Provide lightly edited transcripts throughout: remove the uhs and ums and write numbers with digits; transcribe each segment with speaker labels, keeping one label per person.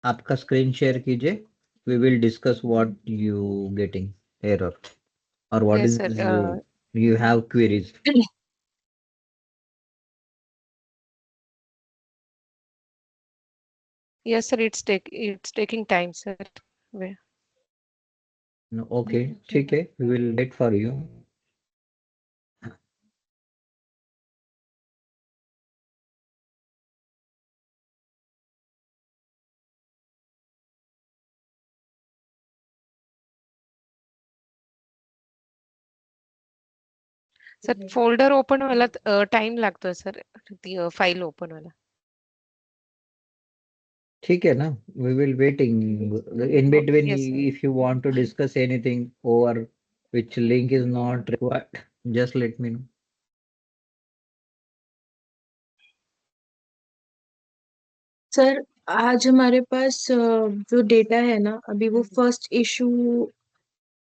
Speaker 1: आपका screen share कीजिए. We will discuss what you getting error और what
Speaker 2: Yes,
Speaker 1: is
Speaker 2: sir.
Speaker 1: You have queries.
Speaker 2: Yes, sir. It's taking time, sir. Where-
Speaker 1: okay, ठीक है, we will wait for you.
Speaker 2: Sir, folder open वाला time लागतोय sir. ती file open वाला.
Speaker 1: ठीक है ना, we will waiting in between.
Speaker 2: Yes, sir.
Speaker 1: If you want to discuss anything over which link is not required, just let me know.
Speaker 3: Sir आज हमारे पास जो डेटा है ना, अभी वो फर्स्ट इशू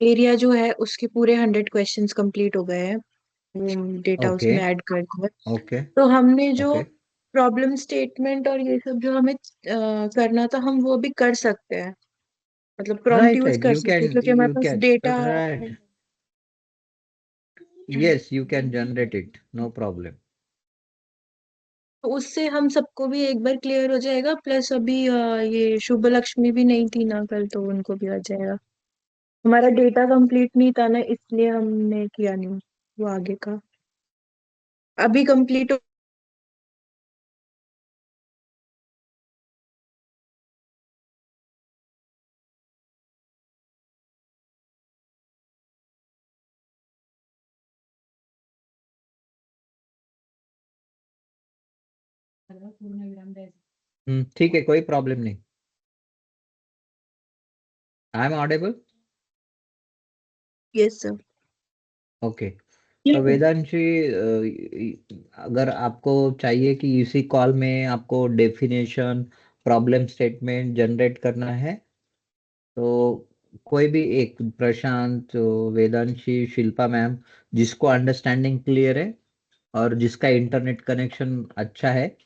Speaker 3: एरिया जो है उसके पूरे 100 क्वेश्चंस कंप्लीट हो गए हैं, डेटा
Speaker 1: ओके
Speaker 3: उसमें ऐड कर.
Speaker 1: ओके
Speaker 3: तो हमने जो
Speaker 1: ओके.
Speaker 3: प्रॉब्लम स्टेटमेंट और ये सब जो हमें करना था, हम वो भी कर सकते हैं, मतलब प्रॉम्प्ट
Speaker 1: राइट
Speaker 3: यूज
Speaker 1: राइट,
Speaker 3: कर सकते हैं क्योंकि हमारे
Speaker 1: you
Speaker 3: pass
Speaker 1: can
Speaker 3: data.
Speaker 1: Right. Yes, you can generate it, no problem.
Speaker 3: तो उससे हम सबको भी एक बार क्लियर हो जाएगा, प्लस अभी ये शुभ लक्ष्मी भी नहीं थी ना कल, तो उनको भी आ जाएगा. हमारा डेटा कंप्लीट नहीं था ना, इसलिए हमने किया नहीं वो आगे का. अभी कंप्लीट
Speaker 1: ठीक है, कोई प्रॉब्लम नहीं. I am audible.
Speaker 3: Yes sir.
Speaker 1: Okay. तो वेदांशी, अगर आपको चाहिए कि इसी कॉल में आपको डेफिनेशन, प्रॉब्लम स्टेटमेंट जनरेट करना है, तो कोई भी एक, प्रशांत, वेदांशी, शिल्पा मैम, जिसको अंडरस्टैंडिंग क्लियर है और जिसका इंटरनेट कनेक्शन अच्छा है,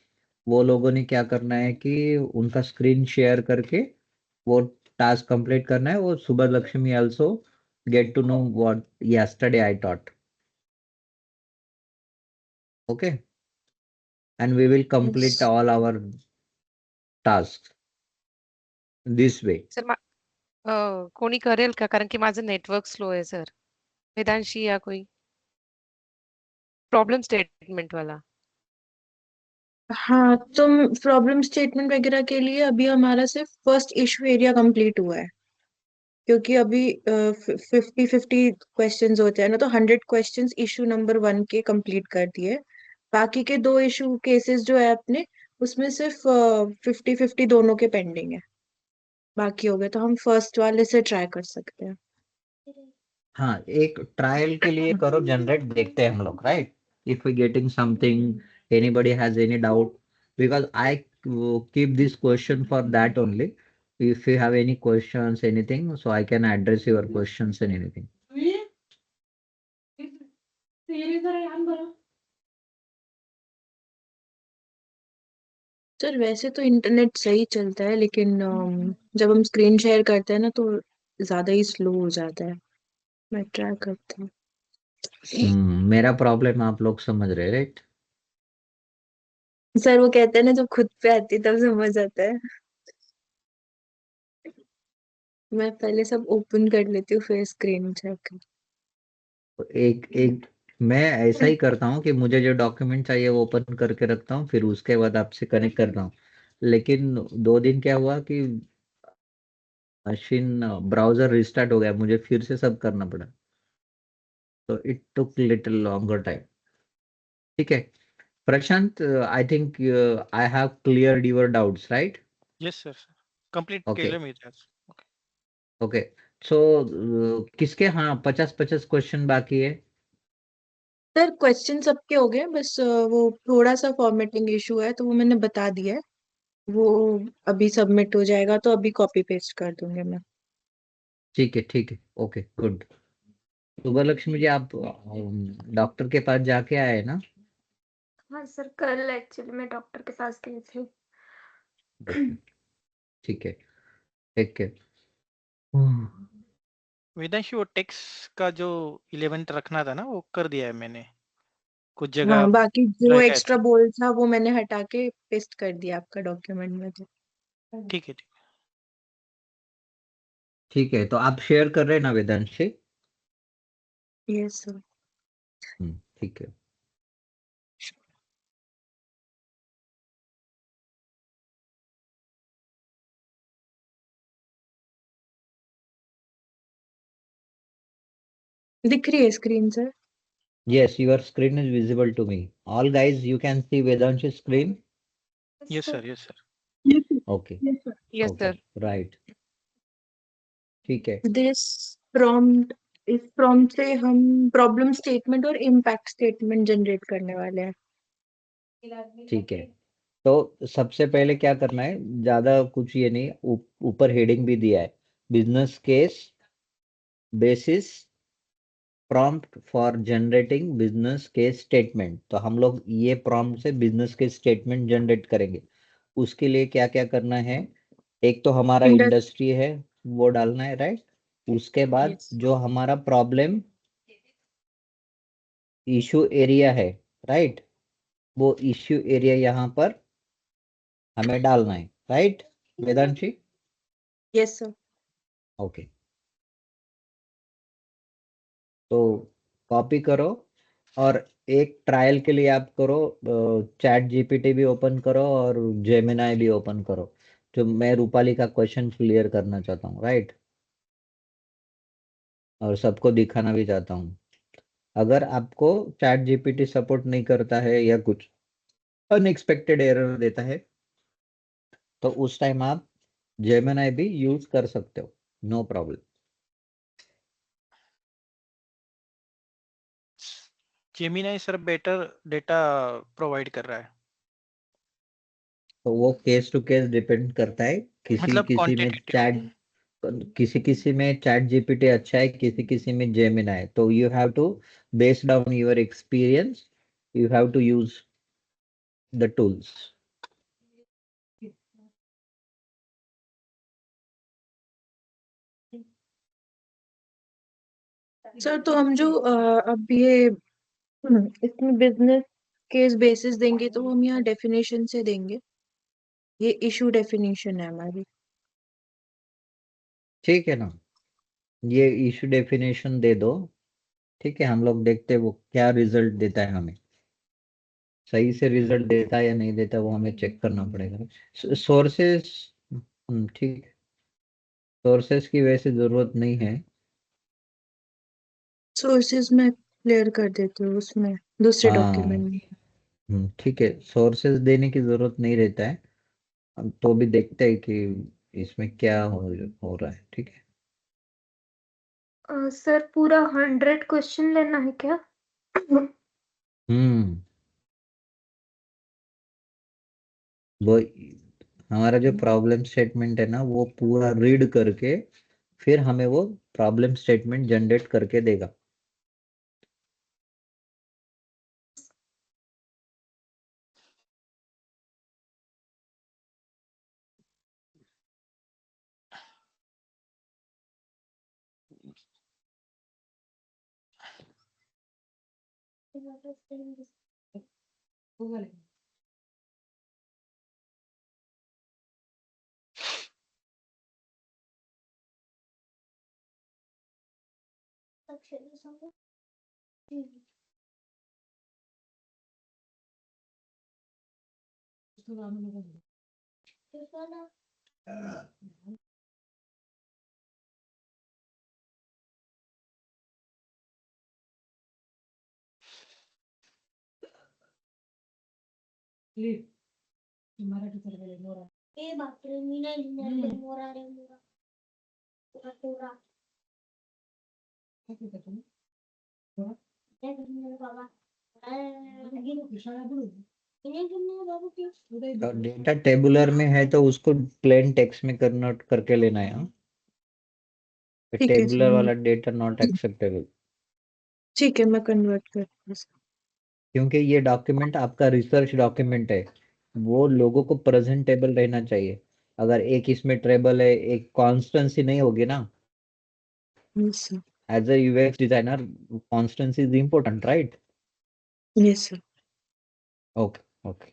Speaker 1: वो लोगों ने क्या करना है कि उनका स्क्रीन शेयर करके वो टास्क कंप्लीट करना है. वो सुबह Lakshmi also get to know what yesterday I taught. Okay, and we will complete all our tasks this way.
Speaker 2: Sir कोणी करेल का, कारण की माझं नेटवर्क स्लो आहे सर. वेदांशी या कोई प्रॉब्लम स्टेटमेंट वाला.
Speaker 3: हाँ, तो प्रॉब्लम स्टेटमेंट वगैरह के लिए अभी हमारा सिर्फ फर्स्ट इशू एरिया कंप्लीट हुआ है, क्योंकि अभी 50-50 क्वेश्चंस होते हैं ना, तो 100 क्वेश्चंस इशू नंबर 1 के कंप्लीट कर दिए. बाकी के 2 इशू केसेस जो है अपने, उसमें सिर्फ 50-50 दोनों के पेंडिंग है, बाकी हो गए, तो हम फर्स्ट वाले से ट्राई कर सकते हैं.
Speaker 1: हाँ, एक ट्रायल के लिए करो, जनरेट, देखते हैं हम लोग, right. If we getting something, anybody has any doubt, because I keep this question for that only. If you have any questions, anything, so I can address your questions and anything.
Speaker 3: Sir वैसे तो internet सही चलता है, लेकिन जब हम screen share करते हैं ना, तो ज्यादा ही स्लो हो जाता है. मैं ट्राई करती हूँ.
Speaker 1: मेरा प्रॉब्लम आप लोग समझ रहे, राइट.
Speaker 3: सर वो कहते हैं ना, जब खुद पे आती है तब समझ आता है. मैं पहले सब ओपन कर लेती हूँ, फिर स्क्रीन चेक.
Speaker 1: एक एक मैं ऐसा ही करता हूँ कि मुझे जो डॉक्यूमेंट चाहिए वो ओपन करके रखता हूँ, फिर उसके बाद आपसे कनेक्ट करता हूँ. लेकिन 2 दिन क्या हुआ कि मशीन, ब्राउजर रिस्टार्ट हो गया, मुझे फिर से सब करना पड़ा, तो it took little longer time. ठीक है. Prashant, I think I have cleared your doubts, right.
Speaker 4: Yes, sir. Complete
Speaker 1: okay
Speaker 4: केले मी त्याच. Okay.
Speaker 1: ओके. सो किसके, हाँ, 50-50 क्वेश्चन बाकी है.
Speaker 3: सर क्वेश्चन सबके हो गए, बस वो थोड़ा सा फॉर्मेटिंग इशू है, तो वो मैंने बता दिया है. वो अभी सबमिट हो जाएगा, तो अभी कॉपी पेस्ट कर दूंगी मैं.
Speaker 1: ठीक है, ओके, गुड. सुबह लक्ष्मी जी, आप डॉक्टर के पास जाके आए ना.
Speaker 5: हाँ सर, कल एक्चुअली मैं डॉक्टर के पास गई थी.
Speaker 1: ठीक है, ठीक है।
Speaker 4: वेदांशी वो टेक्स्ट का जो 11th रखना था ना वो कर दिया है मैंने, कुछ जगह
Speaker 3: हाँ, बाकी जो
Speaker 4: रह गए
Speaker 3: एक्स्ट्रा
Speaker 4: थे।
Speaker 3: बोल था वो मैंने हटा के पेस्ट कर दिया आपका डॉक्यूमेंट में। तो
Speaker 4: ठीक है, ठीक
Speaker 1: ठीक है, तो आप शेयर कर रहे हैं ना वेदांशी?
Speaker 3: Yes sir.
Speaker 1: ठीक है।
Speaker 3: दिख रही है screen sir?
Speaker 1: Yes, your screen is visible to me. All guys, you can see Vedanshi's screen.
Speaker 4: Yes sir, yes sir.
Speaker 1: Okay,
Speaker 2: yes
Speaker 1: okay,
Speaker 2: sir.
Speaker 1: right. ठीक है,
Speaker 3: दिस प्रॉम्प्ट, इस प्रॉम्प्ट से हम प्रॉब्लम स्टेटमेंट और इम्पैक्ट स्टेटमेंट जनरेट करने वाले हैं।
Speaker 1: ठीक है। तो सबसे पहले क्या करना है, ज्यादा कुछ ये नहीं, ऊपर हेडिंग भी दिया है, business case basis prompt for generating business case statement. तो हम लोग ये प्रॉम्प्ट से बिजनेस केस स्टेटमेंट जनरेट करेंगे। उसके लिए क्या क्या करना है, एक तो हमारा इंडस्ट्री है वो डालना है, राइट। उसके बाद
Speaker 3: Yes.
Speaker 1: जो हमारा प्रॉब्लम इशू एरिया है, राइट, वो इश्यू एरिया यहाँ पर हमें डालना है, right Vedanshi?
Speaker 3: Yes sir.
Speaker 1: Okay, तो कॉपी करो और एक ट्रायल के लिए आप करो, चैट जीपीटी भी ओपन करो और जेमिनाई भी ओपन करो। जो मैं रूपाली का क्वेश्चन क्लियर करना चाहता हूँ, राइट, और सबको दिखाना भी चाहता हूँ। अगर आपको चैट जीपीटी सपोर्ट नहीं करता है या कुछ अनएक्सपेक्टेड एरर देता है तो उस टाइम आप जेमिनाई भी यूज कर सकते हो, no problem.
Speaker 4: Gemini sir better data provide कर रहा है,
Speaker 1: तो वो केस टू केस डिपेंड करता है, किसी
Speaker 4: मतलब
Speaker 1: किसी में
Speaker 4: क्वांटिटेटिव।
Speaker 1: चैट, किसी किसी में चैट जीपीटी अच्छा है, किसी किसी में जेमिनाई है। तो you have to, based on your experience, you have to use the tools.
Speaker 3: Sir तो हम जो अब ये इसमें बिजनेस केस बेसिस देंगे तो हम यहाँ डेफिनेशन से देंगे। ये इशू डेफिनेशन है हमारी।
Speaker 1: ठीक है ना, ये इशू डेफिनेशन दे दो। ठीक है, हम लोग देखते हैं वो क्या रिजल्ट देता है हमें, सही से रिजल्ट देता है या नहीं देता, वो हमें चेक करना पड़ेगा। सोर्सेस, ठीक, सोर्सेस की वैसे जरूरत नहीं है।
Speaker 3: सोर्सेज में क्लियर कर देते हो उसमें दूसरे
Speaker 1: हाँ,
Speaker 3: डॉक्यूमेंट में।
Speaker 1: ठीक है, सोर्सेस देने की जरूरत नहीं रहता है। हम तो भी देखते हैं कि इसमें क्या हो रहा है, ठीक है।
Speaker 5: सर पूरा 100 क्वेश्चन लेना है क्या?
Speaker 1: हम्म, वो हमारा जो प्रॉब्लम स्टेटमेंट है ना, वो पूरा रीड करके फिर हमें वो प्रॉब्लम स्टेटमेंट जनरेट करके देगा। डेटा टेबुलर में है तो उसको प्लेन टेक्स्ट में कन्वर्ट करके लेना है, हाँ?
Speaker 3: ठीक है
Speaker 1: टेबुलर
Speaker 3: सर।
Speaker 1: वाला डेटा नॉट एक्सेप्टेबल,
Speaker 3: ठीक है, मैं कन्वर्ट करती हूँ।
Speaker 1: क्योंकि ये डॉक्यूमेंट आपका रिसर्च डॉक्यूमेंट है, वो लोगों को प्रेजेंटेबल रहना चाहिए। अगर एक इसमें ट्रेबल है, एक कॉन्स्टेंसी नहीं होगी ना,
Speaker 3: Yes, sir.
Speaker 1: As a UX designer constancy is important, right?
Speaker 3: Yes, sir.
Speaker 1: Okay okay.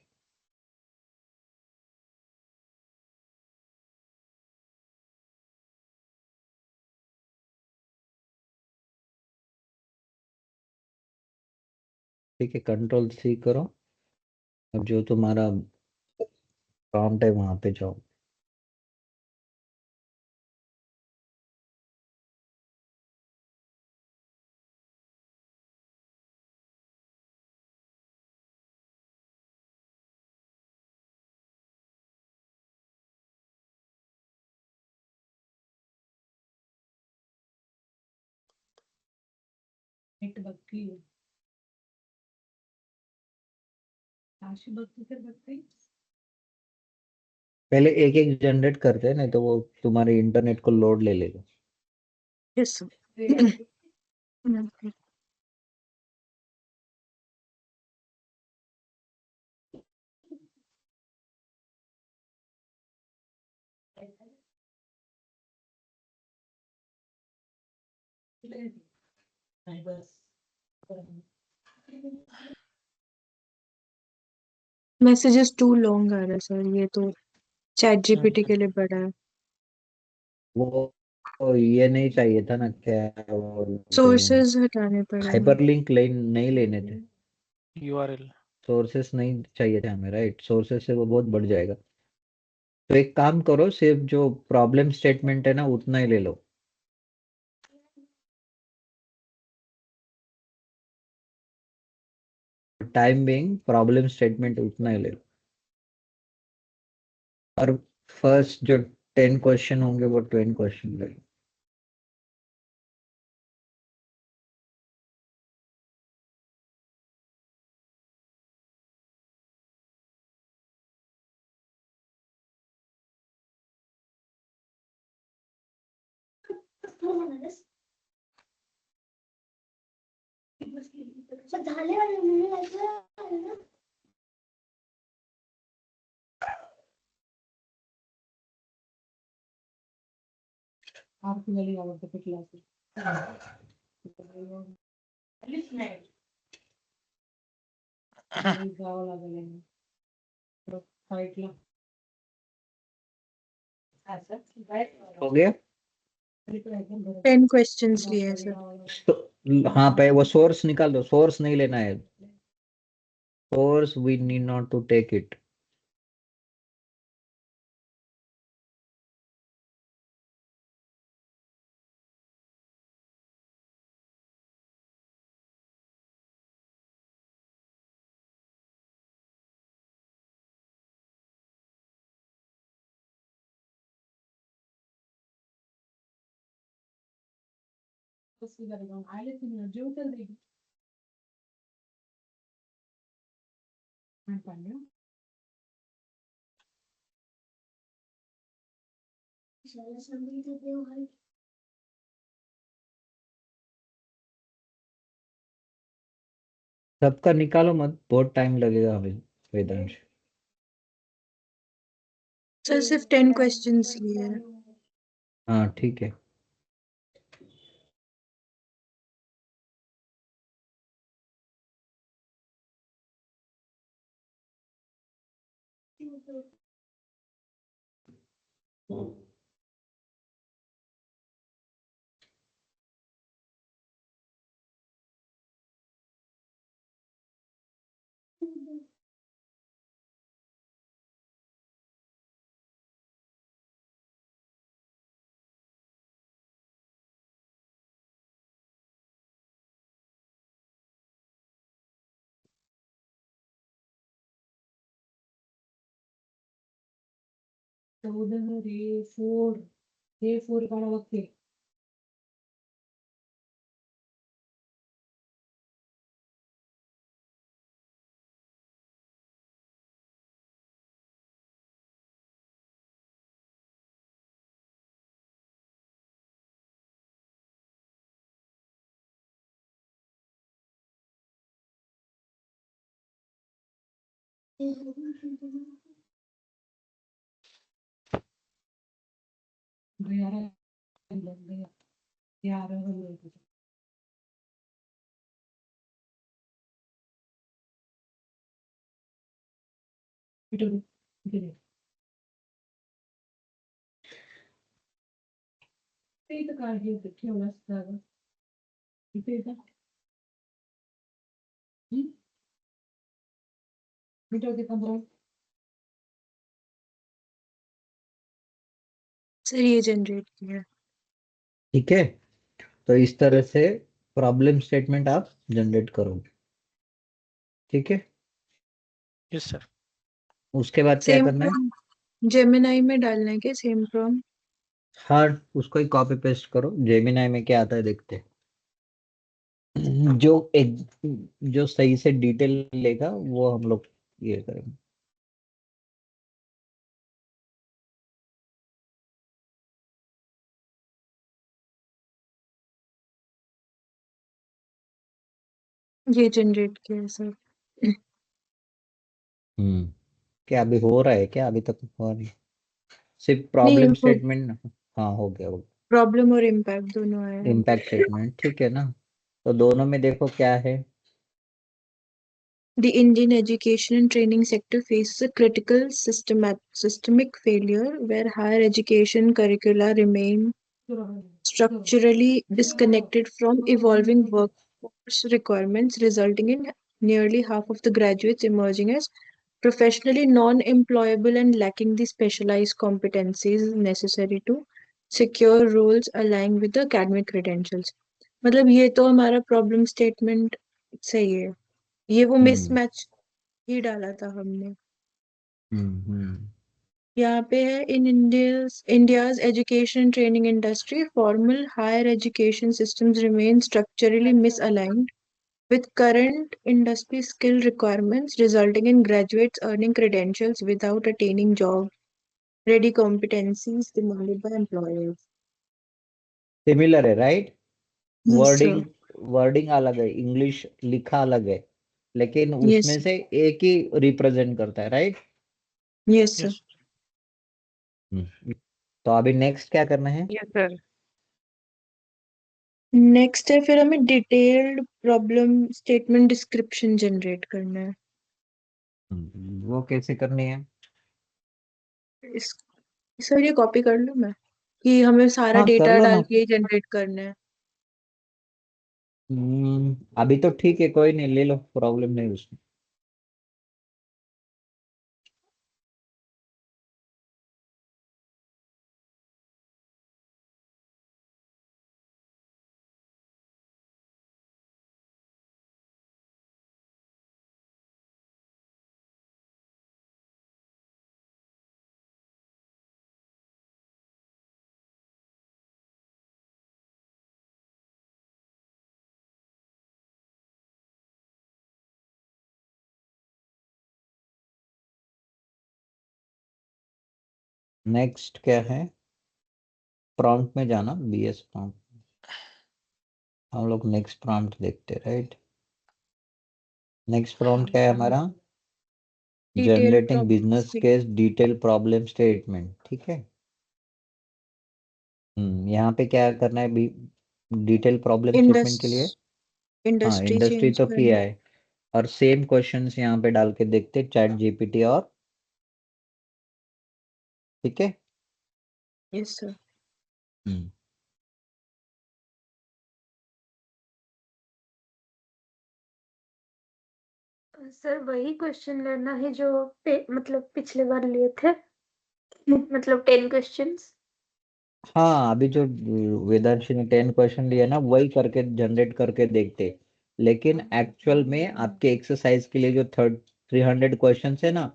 Speaker 1: ठीक है, कंट्रोल सी करो। अब जो तुम्हारा प्रॉम्प्ट है वहां पे जाओ। पहले एक एक जनरेट करते हैं, नहीं तो वो तुम्हारे इंटरनेट को लोड ले लेगा।
Speaker 3: Yes, sir. Okay. Messages too long आ रहा है सर, ये तो चैट जीपीटी के लिए बड़ा है।
Speaker 1: वो ये नहीं चाहिए था ना, क्या बोलते हैं,
Speaker 3: सोर्सेज हटाने पड़ेंगे।
Speaker 1: हाइपरलिंक नहीं लेने थे,
Speaker 4: URL।
Speaker 1: सोर्सेस नहीं चाहिए थे हमें, राइट? सोर्सेस से वो बहुत बढ़ जाएगा। तो एक काम करो, सिर्फ जो प्रॉब्लम स्टेटमेंट है ना उतना ही ले लो। टाइम बिंग प्रॉब्लम स्टेटमेंट उतना ही ले लो। और फर्स्ट जो 10 क्वेश्चन होंगे वो 10 क्वेश्चन ले लो। हो गया?
Speaker 3: 10 क्वेश्चंस लिए हैं सर।
Speaker 1: तो हाँ पे वो सोर्स निकाल दो, सोर्स नहीं लेना है, source we need not to take it. सबका निकालो मत, बहुत टाइम लगेगा हमें, वेदांश।
Speaker 3: सर सिर्फ 10 क्वेश्चंस लिए हैं।
Speaker 1: हाँ ठीक है।
Speaker 3: सर ये जनरेट किया।
Speaker 1: ठीक है, तो इस तरह से प्रॉब्लम स्टेटमेंट आप जनरेट करोगे। ठीक है,
Speaker 4: यस सर।
Speaker 1: उसके बाद क्या
Speaker 3: सेम
Speaker 1: करना है?
Speaker 3: जेमिनाई में डालना है क्या सेम प्रॉम्प्ट?
Speaker 1: हाँ, उसको ही कॉपी पेस्ट करो। जेमिनाई में क्या आता है देखते हैं। जो एक जो सही से डिटेल लेगा वो हम लोग ये करेंगे।
Speaker 3: ये जनरेट किया है सर।
Speaker 1: क्या अभी हो रहा है? क्या अभी तक हुआ नहीं? सिर्फ
Speaker 3: नहीं,
Speaker 1: प्रॉब्लम स्टेटमेंट। हाँ, हो गया, हो गया।
Speaker 3: प्रॉब्लम और इम्पैक्ट दोनों आए हैं।
Speaker 1: इम्पैक्ट स्टेटमेंट ठीक है ना? तो दोनों में देखो क्या है।
Speaker 3: The Indian education and training sector faces a critical systemic failure where higher education curricula remain structurally disconnected from evolving workforce requirements, resulting in nearly half of the graduates emerging as professionally non-employable and lacking the specialized competencies necessary to secure roles aligned with the academic credentials. मतलब ये तो हमारा problem statement सही है। ये वो
Speaker 1: हम्म
Speaker 3: mismatch ही डाला था हमने।
Speaker 1: हम्म।
Speaker 3: यहाँ पे है in India's education training industry formal higher education systems remain structurally misaligned with current industry skill requirements, resulting in graduates earning credentials without attaining job ready competencies demanded by employers.
Speaker 1: Similar है, right?
Speaker 3: Yes, sir.
Speaker 1: Wording wording अलग है, English लिखा अलग है, लेकिन
Speaker 3: Yes,
Speaker 1: उसमें से एक ही रिप्रेजेंट करता है, राइट?
Speaker 3: yes, sir.
Speaker 4: यस।
Speaker 1: तो अभी नेक्स्ट क्या करना है?
Speaker 2: Yes sir.
Speaker 3: नेक्स्ट है फिर हमें detailed problem statement description generate करना है।
Speaker 1: वो कैसे करनी है?
Speaker 3: इस सर ये कॉपी कर लूं मैं कि हमें सारा
Speaker 1: हाँ, कर
Speaker 3: डेटा
Speaker 1: लो
Speaker 3: डाल
Speaker 1: ना।
Speaker 3: के जनरेट करना है?
Speaker 1: अभी तो ठीक है, कोई नहीं, ले लो, प्रॉब्लम नहीं उसमें। नेक्स्ट क्या है? प्रॉम्प्ट में जाना, बीएस प्रॉम्प्ट। हम लोग नेक्स्ट प्रॉम्प्ट देखते, राइट? नेक्स्ट प्रॉम्प्ट क्या है हमारा?
Speaker 3: Detailed
Speaker 1: generating business
Speaker 3: problem
Speaker 1: case detail problem statement, ठीक है। यहाँ पे क्या करना है? डिटेल प्रॉब्लम स्टेटमेंट के लिए। हाँ,
Speaker 3: इंडस्ट्री
Speaker 1: इंडस्ट्री
Speaker 3: चेंज
Speaker 1: तो
Speaker 3: करना।
Speaker 1: किया है। और सेम क्वेश्चंस यहाँ पे डाल के देखते, चैट जीपीटी और। ठीक है।
Speaker 3: Yes sir.
Speaker 1: हम्म
Speaker 5: सर वही क्वेश्चन लेना है जो मतलब पिछले बार लिए थे, मतलब 10 क्वेश्चंस।
Speaker 1: हाँ, अभी जो वेदांशी ने 10 क्वेश्चन लिया ना, वही करके जनरेट करके देखते। लेकिन एक्चुअल में आपके एक्सरसाइज के लिए जो 300 क्वेश्चन है ना,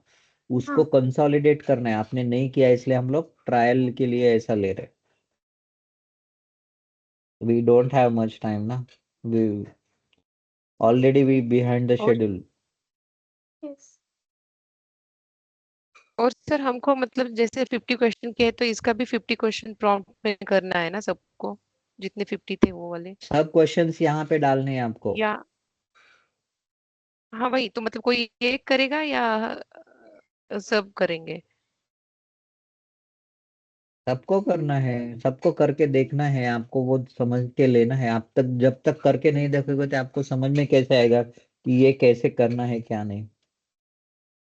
Speaker 1: उसको
Speaker 5: हाँ
Speaker 1: कंसोलिडेट करना है। आपने नहीं किया, इसलिए हम लोग ट्रायल के लिए ऐसा ले रहे। We don't have much time ना, we already we behind the
Speaker 2: और
Speaker 1: शेड्यूल।
Speaker 5: यस।
Speaker 2: और सर हमको मतलब जैसे 50 क्वेश्चन के हैं तो इसका भी 50 क्वेश्चन प्रॉम्प्ट में करना है ना सबको, जितने 50 थे वो वाले?
Speaker 1: सब क्वेश्चंस यहाँ पे डालने हैं आपको।
Speaker 2: या हाँ वही तो, मतलब कोई एक करेगा या सब करेंगे?
Speaker 1: सबको करना है, सबको करके देखना है, आपको वो समझ के लेना है। आप तक जब तक करके नहीं देखोगे तो आपको समझ में कैसे आएगा कि ये कैसे करना है क्या नहीं,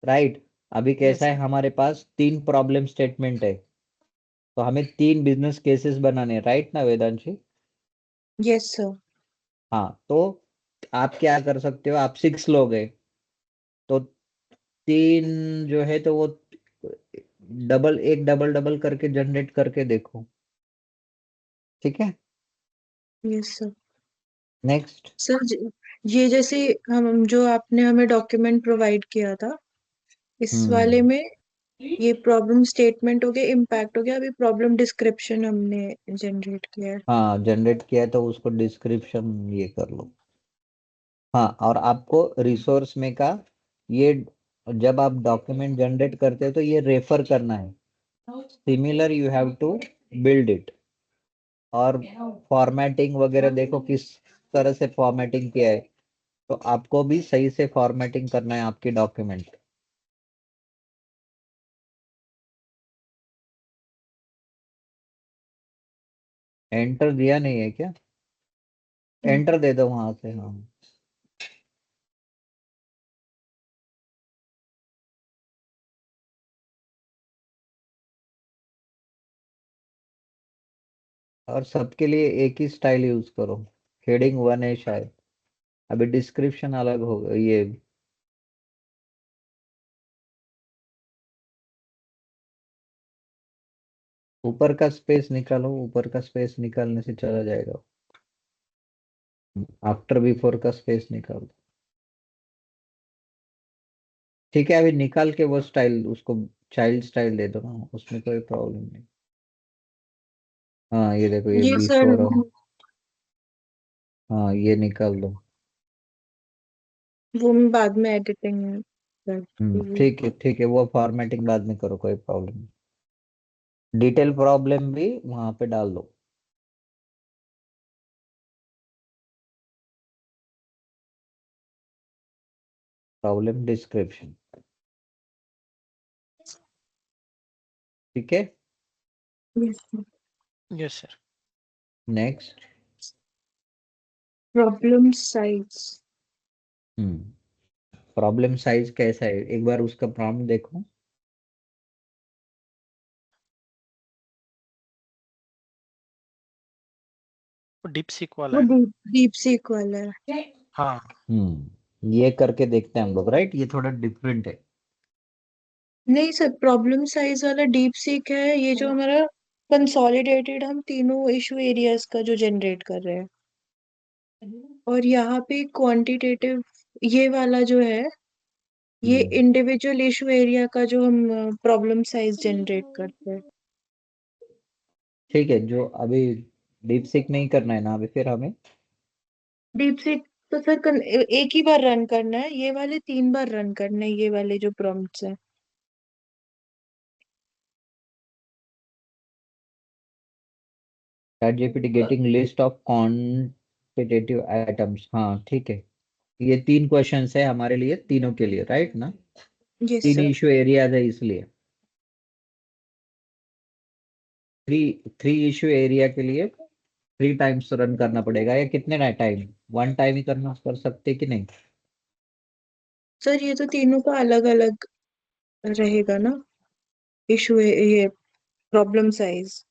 Speaker 1: राइट। अभी कैसा
Speaker 2: यस
Speaker 1: है, हमारे पास 3 प्रॉब्लम स्टेटमेंट है, तो हमें 3 बिजनेस केसेस बनाने, राइट ना वेदांशी?
Speaker 3: Yes sir.
Speaker 1: हाँ, तो आप क्या कर सकते हो, आप 6 लोग हैं, तो 3 जो है तो वो डबल डबल करके जनरेट करके देखो, ठीक है।
Speaker 3: Yes sir.
Speaker 1: नेक्स्ट।
Speaker 3: सर ये जैसे हम जो आपने हमें डॉक्यूमेंट प्रोवाइड किया था, इस वाले
Speaker 1: हम्म
Speaker 3: में ये प्रॉब्लम स्टेटमेंट हो गया, इम्पैक्ट हो गया, अभी प्रॉब्लम डिस्क्रिप्शन हमने जनरेट किया है।
Speaker 1: हाँ, जनरेट किया है तो उसको डिस्क्रिप्शन ये कर लो। हाँ, और आपको रिसोर्स में का ये, जब आप डॉक्यूमेंट जनरेट करते हो तो ये रेफर करना है, similar you have to build it. और फॉर्मेटिंग वगैरह देखो किस तरह से फॉर्मेटिंग किया है, तो आपको भी सही से फॉर्मेटिंग करना है आपकी डॉक्यूमेंट। एंटर दिया नहीं है क्या? एंटर दे दो वहां से, हाँ। और सबके लिए एक ही स्टाइल यूज करो, हेडिंग 1 है शायद, अभी डिस्क्रिप्शन अलग होगा ये। ऊपर का स्पेस निकालो, ऊपर का स्पेस निकालने से चला जाएगा। आफ्टर बिफोर का स्पेस निकालो, ठीक है। अभी निकाल के वो स्टाइल उसको चाइल्ड स्टाइल दे दो ना, उसमें कोई प्रॉब्लम नहीं। हाँ, ये देखो, ये
Speaker 3: ये सर
Speaker 1: बिफोर, हाँ ये निकाल दो।
Speaker 3: वो मैं बाद में एडिटिंग कर
Speaker 1: ठीक है, ठीक है, वो फॉर्मेटिंग बाद में करो, कोई प्रॉब्लम नहीं। डिटेल प्रॉब्लम भी वहां पे डाल दो, प्रॉब्लम डिस्क्रिप्शन, ठीक है।
Speaker 4: Yes sir.
Speaker 1: Next.
Speaker 3: Problem size.
Speaker 1: Problem size कैसा है, एक बार उसका प्रॉम्प्ट देखो।
Speaker 4: डीप सीक
Speaker 3: वो
Speaker 4: वाला है ना?
Speaker 3: डीप सीक वाला है।
Speaker 4: हाँ।
Speaker 1: ये करके देखते हैं हम लोग, राइट, ये थोड़ा डिफरेंट है।
Speaker 3: नहीं सर, प्रॉब्लम साइज वाला डीप सीक है, ये जो हमारा कंसोलिडेटेड हम तीनों इशू एरियाज का जो जनरेट कर रहे हैं। और यहाँ पे क्वांटिटेटिव ये वाला जो है, ये
Speaker 1: हम्म,
Speaker 3: इंडिविजुअल इशू एरिया का जो हम प्रॉब्लम साइज जनरेट करते हैं।
Speaker 1: ठीक है, जो अभी डीप सीक नहीं करना है ना अभी, फिर हमें
Speaker 3: डीप सीक तो सर एक ही बार रन करना है, ये वाले 3 बार रन करना है, ये वाले जो प्रॉम्प्ट्स है।
Speaker 1: Chat GPT getting list of quantitative items, हाँ ठीक है। ये 3 क्वेश्चंस है हमारे लिए, तीनों के लिए, राइट ना?
Speaker 3: Yes
Speaker 1: 3
Speaker 3: sir.
Speaker 1: इशू एरियाज है इसलिए, 3 इशू एरिया के लिए 3 टाइम्स रन करना पड़ेगा, या कितने टाइम, 1 टाइम ही करना कर सकते कि नहीं?
Speaker 3: सर ये तो तीनों का अलग अलग रहेगा ना इशू, ये प्रॉब्लम साइज।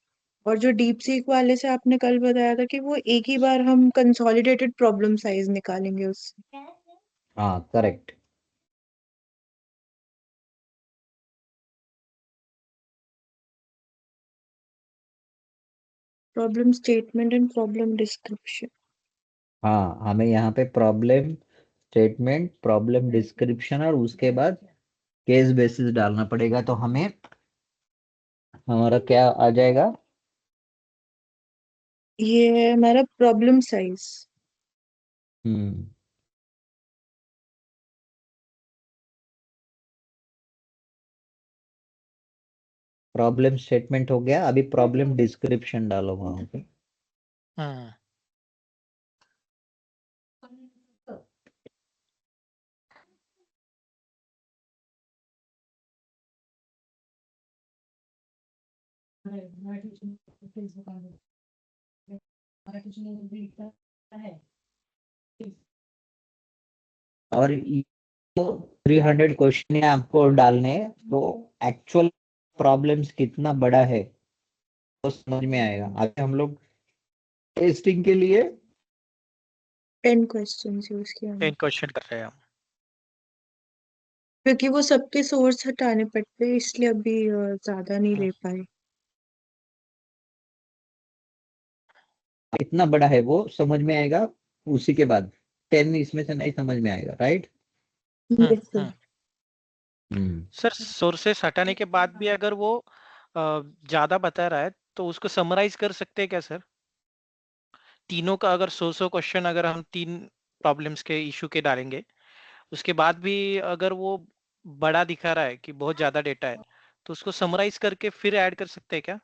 Speaker 3: और जो डीप सीक वाले से आपने कल बताया था कि वो एक ही बार हम कंसोलिडेटेड प्रॉब्लम साइज निकालेंगे उससे।
Speaker 1: हाँ, correct.
Speaker 3: Problem statement and problem description.
Speaker 1: हाँ, हमें यहाँ पे प्रॉब्लम स्टेटमेंट, प्रॉब्लम डिस्क्रिप्शन और उसके बाद केस बेसिस डालना पड़ेगा, तो हमें हमारा क्या आ जाएगा?
Speaker 3: ये है हमारा प्रॉब्लम साइज।
Speaker 1: हम्म प्रॉब्लम स्टेटमेंट हो गया, अभी प्रॉब्लम डिस्क्रिप्शन डालो वहां पे।
Speaker 4: हम्म।
Speaker 1: और तो 300 क्वेश्चन आपको डालने हैं, तो एक्चुअल प्रॉब्लम्स कितना बड़ा है तो समझ में आएगा। आगे हम लोग टेस्टिंग के लिए
Speaker 3: 10 क्वेश्चंस यूज किया
Speaker 4: 10 क्वेश्चन कर रहे हैं हम।
Speaker 3: क्योंकि वो सबके सोर्स हटाने पड़ते हैं, इसलिए अभी ज्यादा नहीं ले पाए।
Speaker 1: कितना बड़ा है वो समझ में आएगा, उसी के बाद 10 इसमें से नहीं समझ में आएगा, right.
Speaker 3: Yes sir.
Speaker 4: Sir sources हटाने के बाद भी अगर वो ज्यादा बता रहा है तो उसको समराइज कर सकते हैं क्या सर? तीनों का अगर 100 क्वेश्चन अगर हम 3 प्रॉब्लम्स के इशू के डालेंगे, उसके बाद भी अगर वो बड़ा दिखा रहा है कि बहुत ज्यादा डेटा है, तो उसको समराइज करके फिर ऐड कर सकते हैं क्या?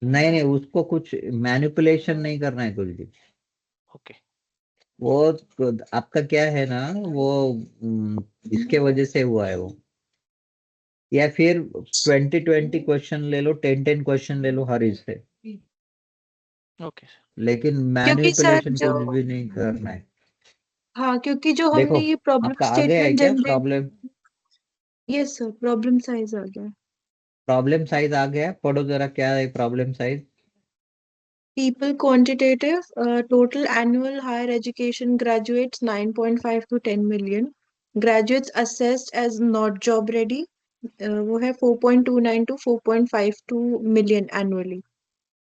Speaker 1: नहीं नहीं, उसको कुछ मैनिपुलेशन नहीं करना है कुछ भी।
Speaker 4: ओके।
Speaker 1: वो आपका क्या है ना, वो इसके वजह से हुआ है वो। या फिर 20-20 क्वेश्चन ले लो, 10-10 क्वेश्चन ले लो हर इससे,
Speaker 4: ओके।
Speaker 1: लेकिन
Speaker 3: क्योंकि सर
Speaker 1: मैनिपुलेशन
Speaker 3: जो
Speaker 1: कुछ भी नहीं करना है।
Speaker 3: हाँ, क्योंकि जो
Speaker 1: देखो
Speaker 3: हमने ये प्रॉब्लम
Speaker 1: आपका आ गया है
Speaker 3: स्टेटमेंट
Speaker 1: क्या
Speaker 3: generate.
Speaker 1: Problem?
Speaker 3: Yes sir, problem size आ गया।
Speaker 1: प्रॉब्लम साइज आ गया है, पढ़ो जरा क्या है problem size.
Speaker 3: People quantitative, total annual higher education graduates 9.5 to 10 million. Graduates assessed as not job ready, वो है 4.29 to 4.52 million annually.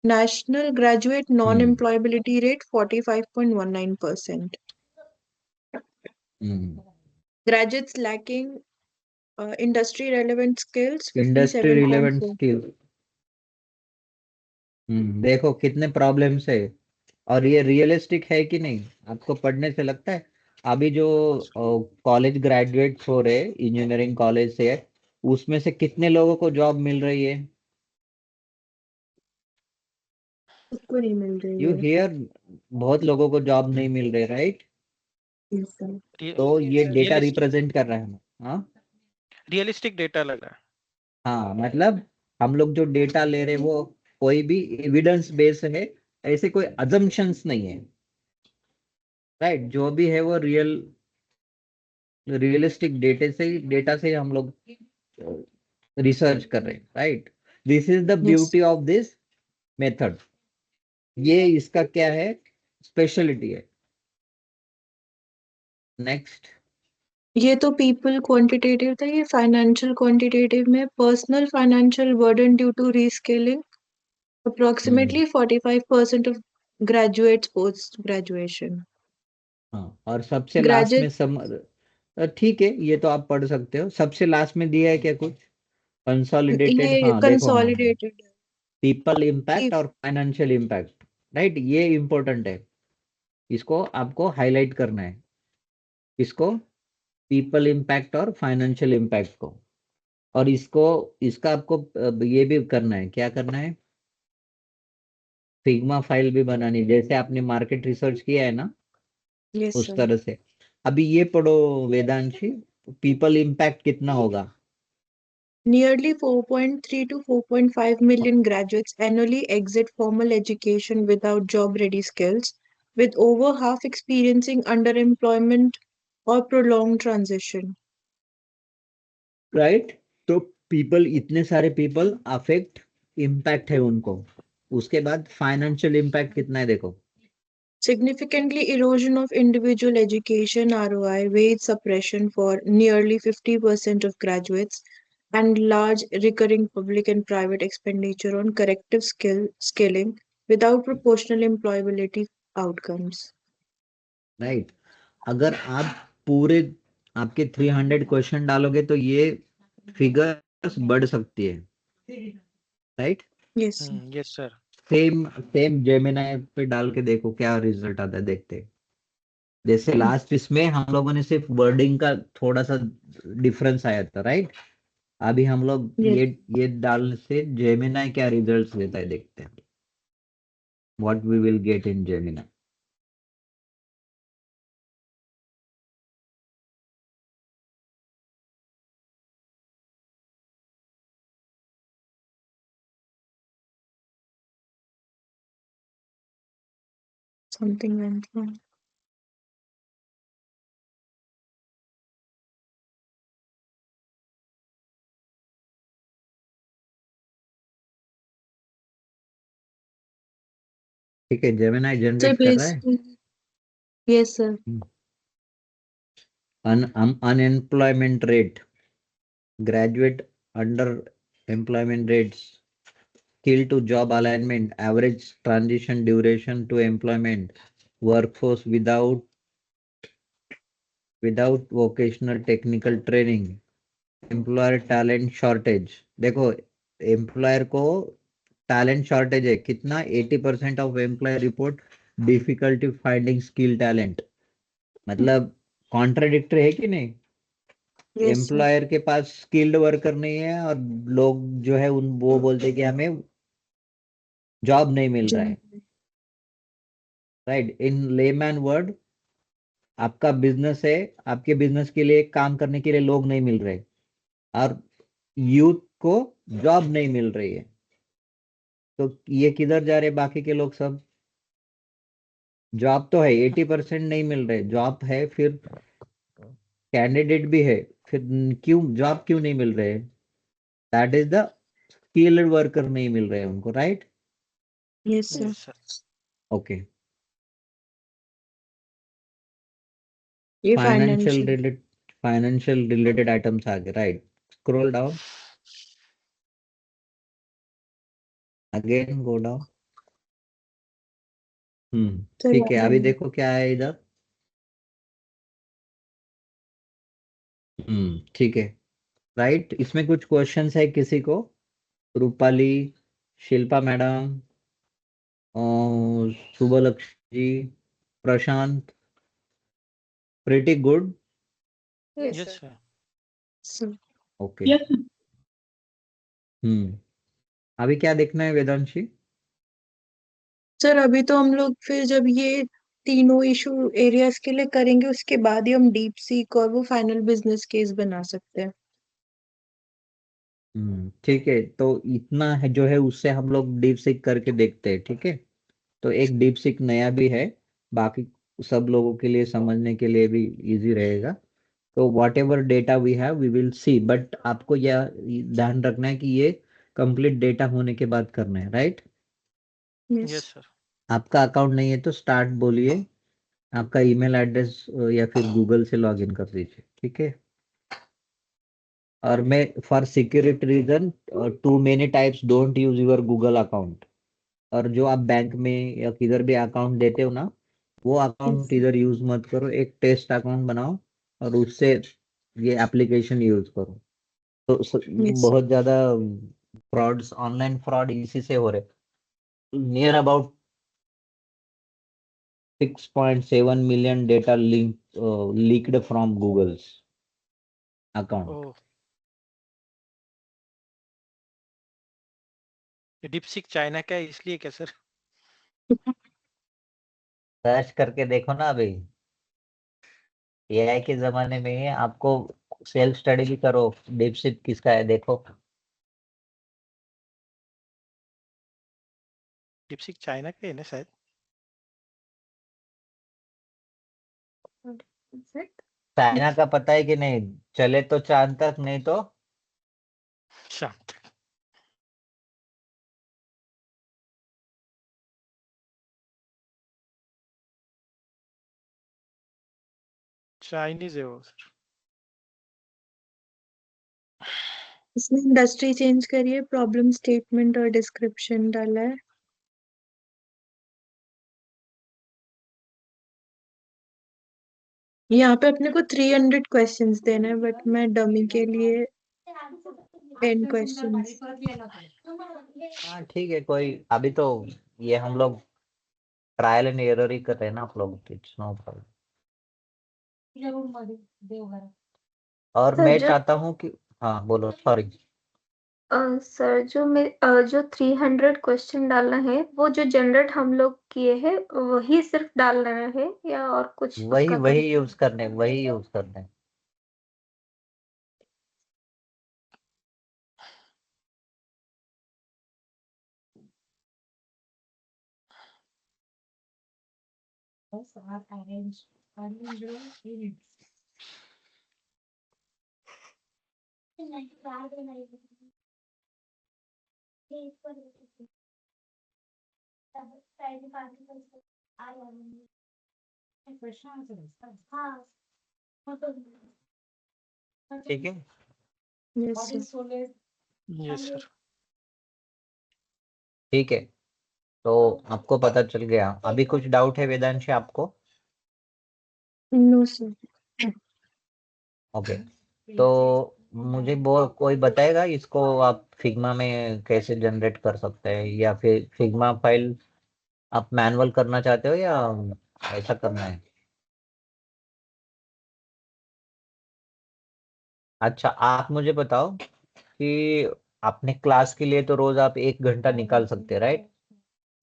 Speaker 3: National graduate non-employability rate 45.19%. Graduates lacking industry relevant skills
Speaker 1: industry relevant
Speaker 3: 57.4.
Speaker 1: Skill. देखो कितने problems है, और ये realistic है कि नहीं आपको पढ़ने से लगता है। अभी जो कॉलेज ग्रेजुएट्स हो रहे इंजीनियरिंग कॉलेज से, उसमें से कितने लोगों को जॉब मिल रही है?
Speaker 3: उसको नहीं मिल रही
Speaker 1: यू
Speaker 3: है।
Speaker 1: हियर, बहुत लोगों को जॉब नहीं मिल रही, राइट।
Speaker 3: Yes, sir.
Speaker 1: तो ये डेटा
Speaker 4: रियलिस्टिक
Speaker 1: रिप्रेजेंट कर रहा है हमें। हाँ
Speaker 4: रियलिस्टिक डेटा लग रहा है।
Speaker 1: हाँ, मतलब हम लोग जो डेटा ले रहे वो कोई भी एविडेंस बेस है, ऐसे कोई अजम्पशंस नहीं है, राइट। जो भी है वो रियलिस्टिक डेटा से हम लोग रिसर्च कर रहे हैं, right. This is the
Speaker 3: Yes.
Speaker 1: Beauty of this method. ये इसका क्या है, स्पेशलिटी है। नेक्स्ट।
Speaker 3: ये तो पीपल क्वांटिटेटिव था, ये फाइनेंशियल क्वांटिटेटिव में personal financial burden due to reskilling approximately 45% of graduates post graduation.
Speaker 1: हाँ, और सबसे लास्ट में
Speaker 3: ग्रेजुएट
Speaker 1: ठीक है, ये तो आप पढ़ सकते हो। सबसे लास्ट में दिया है क्या कुछ कंसोलिडेटेड?
Speaker 3: ये
Speaker 1: हाँ देखो, हाँ,
Speaker 3: कंसोलिडेटेड
Speaker 1: पीपल इम्पैक्ट
Speaker 3: है।
Speaker 1: और फाइनेंशियल इम्पैक्ट, राइट। ये इंपॉर्टेंट है, इसको आपको हाईलाइट करना है, इसको पीपल इम्पैक्ट और फाइनेंशियल इम्पैक्ट को। और इसका आपको ये भी करना है, क्या करना है, फिग्मा फाइल भी बनानी है, जैसे आपने मार्केट रिसर्च किया है ना,
Speaker 3: यस
Speaker 1: उस
Speaker 3: सर।
Speaker 1: तरह से। अभी ये पढ़ो वेदांशी, पीपल इम्पैक्ट कितना होगा?
Speaker 3: Nearly 4.3 to 4.5 million graduates annually exit formal education without job-ready skills, with over half experiencing underemployment or prolonged transition.
Speaker 1: Right. तो पीपल, इतने सारे पीपल अफेक्ट, इम्पैक्ट है उनको। उसके बाद फाइनेंशियल इम्पैक्ट कितना है देखो।
Speaker 3: Significantly erosion of individual education ROI, wage suppression for nearly 50% of graduates, and large recurring public and private expenditure on corrective skilling without proportional employability outcomes.
Speaker 1: Right. अगर आप पूरे आपके 300 क्वेश्चन डालोगे तो ये फिगर्स बढ़ सकती है, right.
Speaker 3: Yes.
Speaker 4: Yes sir.
Speaker 1: Same same Gemini पे डाल के देखो क्या रिजल्ट आता है, देखते हैं। जैसे लास्ट इसमें हम लोगों ने सिर्फ वर्डिंग का थोड़ा सा डिफरेंस आया था, राइट। अभी हम लोग
Speaker 3: Yes.
Speaker 1: ये डालने से जेमिनाई क्या रिजल्ट्स देता है, देखते हैं what we will get in Gemini.
Speaker 3: Something went wrong.
Speaker 1: ठीक है, जेमिनी
Speaker 3: So
Speaker 1: जनरेट कर रहा है।
Speaker 3: basically, yes, sir.
Speaker 1: Unemployment rate, graduate under employment rates, skill to job alignment, average transition duration to employment, workforce without vocational technical training, employer talent shortage। देखो, employer को talent shortage है कितना, 80% of employer report difficulty finding skill talent. मतलब contradictory है कि नहीं?
Speaker 3: Yes, sir.
Speaker 1: Employer के पास skilled worker नहीं है और लोग जो है उन वो बोलते हैं कि हमें जॉब नहीं मिल रहा है। राइट, इन लेमैन वर्ड, आपका बिजनेस है, आपके बिजनेस के लिए काम करने के लिए लोग नहीं मिल रहे और यूथ को जॉब नहीं मिल रही है, तो ये किधर जा रहे बाकी के लोग सब? जॉब तो है, 80% नहीं मिल रहे, जॉब है, फिर कैंडिडेट भी है, फिर क्यों जॉब क्यों नहीं मिल रहे? That is the skilled worker नहीं मिल रहे उनको, right?
Speaker 3: Yes, sir.
Speaker 4: Yes sir.
Speaker 1: Okay,
Speaker 3: ये
Speaker 1: फाइनेंशियल रिलेटेड आइटम्स आ गए, right? Scroll down, again go down. ठीक है, अभी देखो क्या है इधर। ठीक है, राइट। इसमें कुछ क्वेश्चंस है किसी को? Rupali, Shilpa madam, Shubhalakshmi ji, Prashant? Pretty good.
Speaker 5: Yes,
Speaker 4: yes
Speaker 5: sir.
Speaker 4: Sir.
Speaker 3: sir.
Speaker 1: Okay. अभी क्या देखना है वेदांशी?
Speaker 3: सर अभी तो हम लोग फिर जब ये तीनों इशू एरियाज के लिए करेंगे उसके बाद ही हम डीप सीक और वो फाइनल बिजनेस केस बना सकते हैं।
Speaker 1: ठीक है, तो इतना है जो है उससे हम लोग डीप सीक करके देखते हैं, ठीक है? तो एक डीप सीक नया भी है, बाकी सब लोगों के लिए समझने के लिए भी इजी रहेगा। तो whatever data we have we will see, but आपको यह ध्यान रखना है कि ये कंप्लीट डेटा होने के बाद करना है, राइट?
Speaker 3: यस।
Speaker 4: Yes sir.
Speaker 1: आपका अकाउंट नहीं है तो स्टार्ट बोलिए, आपका ईमेल एड्रेस या फिर गूगल से लॉगिन कर दीजिए, ठीक है? और मैं for security reason, too many types don't use your Google account. और जो आप बैंक में या किधर भी अकाउंट देते हो ना, वो अकाउंट इधर यूज मत करो, एक टेस्ट अकाउंट बनाओ और उससे ये एप्लीकेशन यूज करो। तो
Speaker 3: यस।
Speaker 1: बहुत ज्यादा फ्रॉड्स, ऑनलाइन फ्रॉड इसी से हो रहे। Near about 6.7 million data leaked from Google's account.
Speaker 4: Oh, DeepSeek China का है इसलिए क्या सर?
Speaker 1: सर्च करके देखो ना, अभी एआई के जमाने में आपको सेल्फ स्टडी भी करो, डीपसीक किसका है देखो।
Speaker 4: डीपसीक चाइना का है ना शायद।
Speaker 5: Is it?
Speaker 1: चाइना का पता है कि नहीं? चले तो चांद तक, नहीं तो
Speaker 4: शांत। चाइनीज है वो सर।
Speaker 3: इसमें इंडस्ट्री चेंज करिए, प्रॉब्लम स्टेटमेंट और डिस्क्रिप्शन डाला है। यहाँ पे अपने को 300 क्वेश्चंस देना है बट मैं डमी के लिए 10 क्वेश्चंस।
Speaker 1: हाँ ठीक है, कोई अभी तो ये हम लोग ट्रायल एंड एरर ही कर रहे हैं ना आप लोग, इट्स नो प्रॉब्लम। और
Speaker 5: सर
Speaker 1: मैं
Speaker 5: जो
Speaker 1: चाहता हूँ कि, हाँ बोलो, सॉरी।
Speaker 5: सर जो 300 क्वेश्चन डालना है वो जो जनरेट हम लोग किए हैं वही सिर्फ डालना है या और कुछ
Speaker 1: वही
Speaker 5: उसका
Speaker 1: वही यूज करने, वही यूज करने। ठीक है।
Speaker 3: Yes sir.
Speaker 4: Yes sir.
Speaker 1: ठीक है, तो आपको पता चल गया। अभी कुछ डाउट है वेदांश आपको?
Speaker 3: No sir.
Speaker 1: ओके, तो मुझे वो कोई बताएगा इसको आप फिग्मा में कैसे जनरेट कर सकते हैं, या फिर फिग्मा फाइल आप मैनुअल करना चाहते हो या ऐसा करना है? अच्छा, आप मुझे बताओ कि अपने क्लास के लिए तो रोज आप 1 घंटा निकाल सकते हैं, राइट?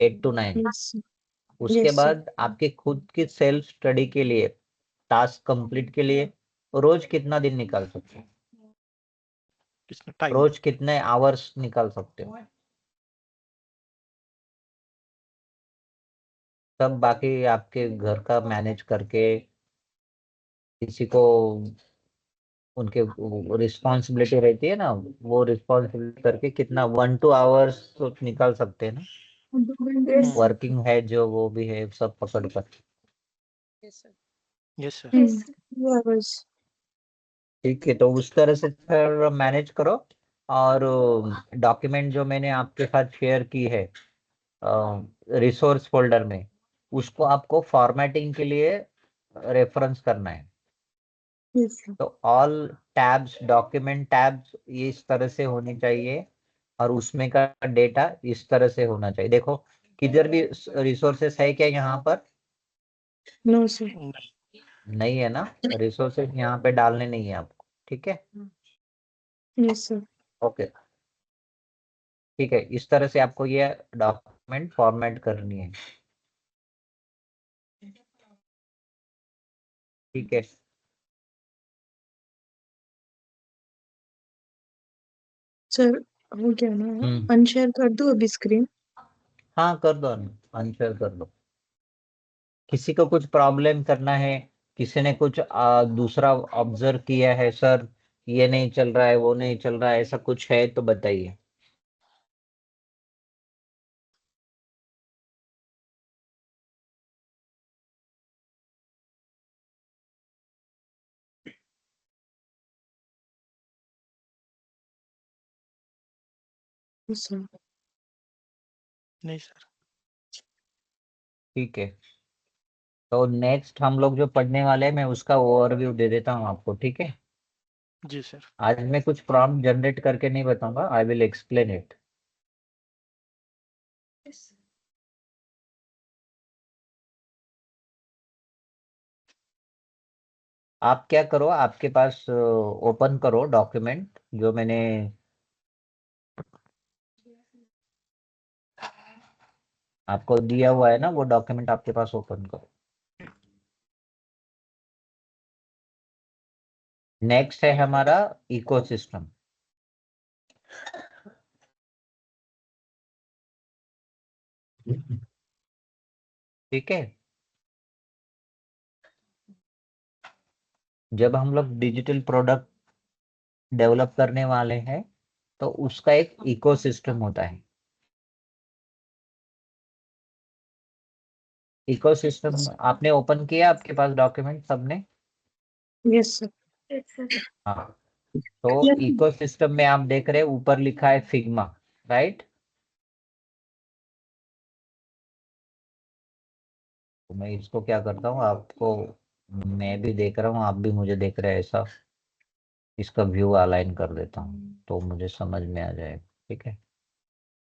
Speaker 1: 8 to 9।
Speaker 3: यस
Speaker 1: उसके
Speaker 3: यस सर।
Speaker 1: बाद आपके खुद की सेल्फ स्टडी के लिए, टास्क कंप्लीट के लिए रोज कितना दिन निकाल सकते हैं?
Speaker 4: किसने टाइम?
Speaker 1: रोज कितने आवर्स निकाल सकते हो? सब बाकी आपके घर का मैनेज करके, किसी को उनके रिस्पॉन्सिबिलिटी रहती है ना, वो रिस्पॉन्सिबिलिटी करके कितना 1-2 आवर्स तो निकाल सकते हैं ना?
Speaker 5: यस
Speaker 1: वर्किंग है जो वो भी है, सब पकड़ कर।
Speaker 2: Yes sir.
Speaker 4: Yes sir.
Speaker 5: Yes
Speaker 3: hours.
Speaker 1: ठीक है, तो उस तरह से फिर मैनेज करो। और डॉक्यूमेंट जो मैंने आपके साथ शेयर की है रिसोर्स फोल्डर में, उसको आपको फॉर्मेटिंग के लिए रेफरेंस करना है।
Speaker 3: Yes sir.
Speaker 1: तो ऑल टैब्स, डॉक्यूमेंट टैब्स इस तरह से होनी चाहिए, और उसमें का डेटा इस तरह से होना चाहिए। देखो किधर भी रिसोर्सेस है क्या यहाँ पर?
Speaker 3: No sir.
Speaker 1: नहीं है ना? रिसोर्सेस यहाँ पे डालने नहीं है आपको, ठीक है?
Speaker 3: Yes sir.
Speaker 1: ओके, ठीक है, इस तरह से आपको ये डॉक्यूमेंट फॉर्मेट करनी है, ठीक है?
Speaker 3: सर हो गया ना? अनशेयर कर दूं अभी स्क्रीन?
Speaker 1: हाँ कर दो, अनशेयर कर दो। किसी को कुछ प्रॉब्लम करना है, किसी ने कुछ दूसरा ऑब्जर्व किया है, सर ये नहीं चल रहा है, वो नहीं चल रहा है, ऐसा कुछ है तो बताइए।
Speaker 3: Yes sir.
Speaker 4: नहीं सर।
Speaker 1: ठीक है, तो नेक्स्ट हम लोग जो पढ़ने वाले हैं, मैं उसका ओवरव्यू दे देता हूँ आपको, ठीक है?
Speaker 4: जी सर।
Speaker 1: आज मैं कुछ प्रॉम्प्ट जनरेट करके नहीं बताऊंगा, आई विल एक्सप्लेन इट। आप क्या करो, आपके पास ओपन करो डॉक्यूमेंट जो मैंने आपको दिया हुआ है ना, वो डॉक्यूमेंट आपके पास ओपन करो। नेक्स्ट है हमारा इकोसिस्टम, ठीक है? जब हम लोग डिजिटल प्रोडक्ट डेवलप करने वाले हैं तो उसका एक इकोसिस्टम होता है। इकोसिस्टम आपने ओपन किया, आपके पास डॉक्यूमेंट सबने?
Speaker 3: Yes sir.
Speaker 5: Yes sir.
Speaker 1: हाँ, तो इकोसिस्टम में आप देख रहे हैं ऊपर लिखा है फिग्मा, राइट? तो मैं इसको क्या करता हूँ, आपको, मैं भी देख रहा हूँ, आप भी मुझे देख रहे हैं, ऐसा इसका व्यू अलाइन कर देता हूँ तो मुझे समझ में आ जाएगा, ठीक है?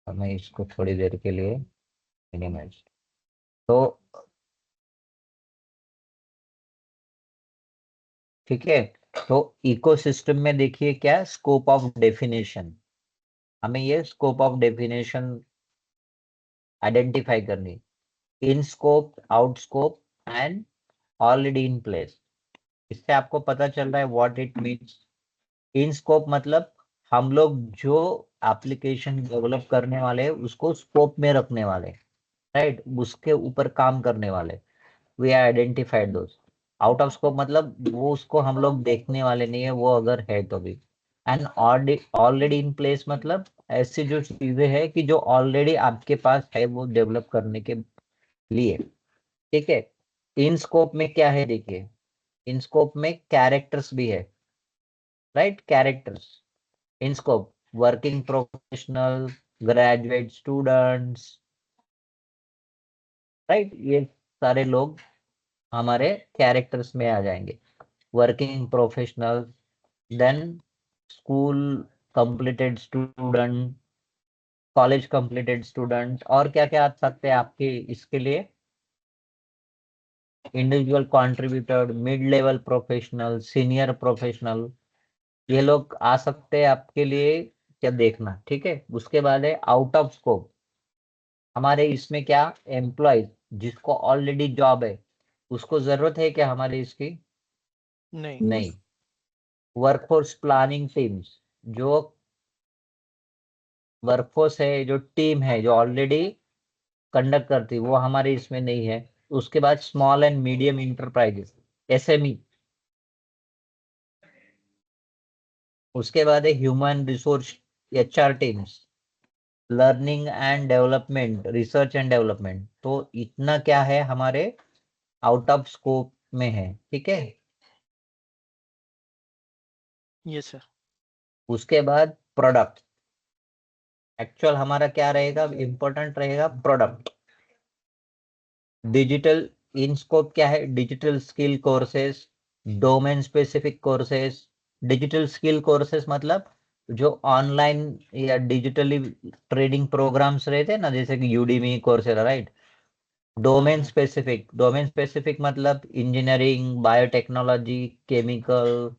Speaker 1: और मैं इसको थोड़ी देर के लिए मिनिमाइज, तो ठीक है। तो इकोसिस्टम में देखिए क्या स्कोप ऑफ डेफिनेशन, हमें ये स्कोप ऑफ डेफिनेशन आइडेंटिफाई करनी, in scope, out scope and already in place. इससे आपको पता चल रहा है what it means. In scope मतलब हम लोग जो एप्लीकेशन डेवलप करने वाले हैं उसको स्कोप में रखने वाले, राइट? उसके ऊपर काम करने वाले। We identified those. Out of scope मतलब वो उसको हम लोग देखने वाले नहीं है, वो अगर है तो भी। एंड ऑलरेडी इन प्लेस मतलब ऐसी जो चीजें हैं कि जो ऑलरेडी आपके पास है वो डेवलप करने के लिए, ठीक है। इन स्कोप में क्या है देखिए, इन स्कोप में कैरेक्टर्स भी है, right, characters in scope, working professional, graduate students, right, ये सारे लोग हमारे कैरेक्टर्स में आ जाएंगे। Working professional, then school completed student, college completed student, और क्या क्या आ सकते हैं आपके इसके लिए, individual contributor, mid level professional, senior professional, ये लोग आ सकते हैं आपके लिए, क्या देखना, ठीक है। उसके बाद है आउट ऑफ स्कोप। हमारे इसमें क्या, एम्प्लॉयज जिसको ऑलरेडी जॉब है, उसको जरूरत है क्या हमारे इसकी,
Speaker 4: नहीं।
Speaker 1: नहीं। वर्कफोर्स प्लानिंग टीम्स, जो वर्कफोर्स है, जो टीम है जो ऑलरेडी कंडक्ट करती, वो हमारे इसमें नहीं है। उसके बाद small and medium enterprises, SME. उसके बाद है human resource, HR teams, learning and development, research and development. तो इतना क्या है हमारे आउट ऑफ स्कोप में है, ठीक है।
Speaker 4: Yes sir.
Speaker 1: उसके बाद प्रोडक्ट, एक्चुअल हमारा क्या रहेगा, इंपॉर्टेंट रहेगा प्रोडक्ट। डिजिटल इन स्कोप क्या है, digital skill courses, domain specific courses. Digital skill courses मतलब जो ऑनलाइन या डिजिटली ट्रेडिंग प्रोग्राम्स रहते हैं ना, जैसे कि Udemy, Coursera, right. Domain specific मतलब इंजीनियरिंग, बायोटेक्नोलॉजी, केमिकल,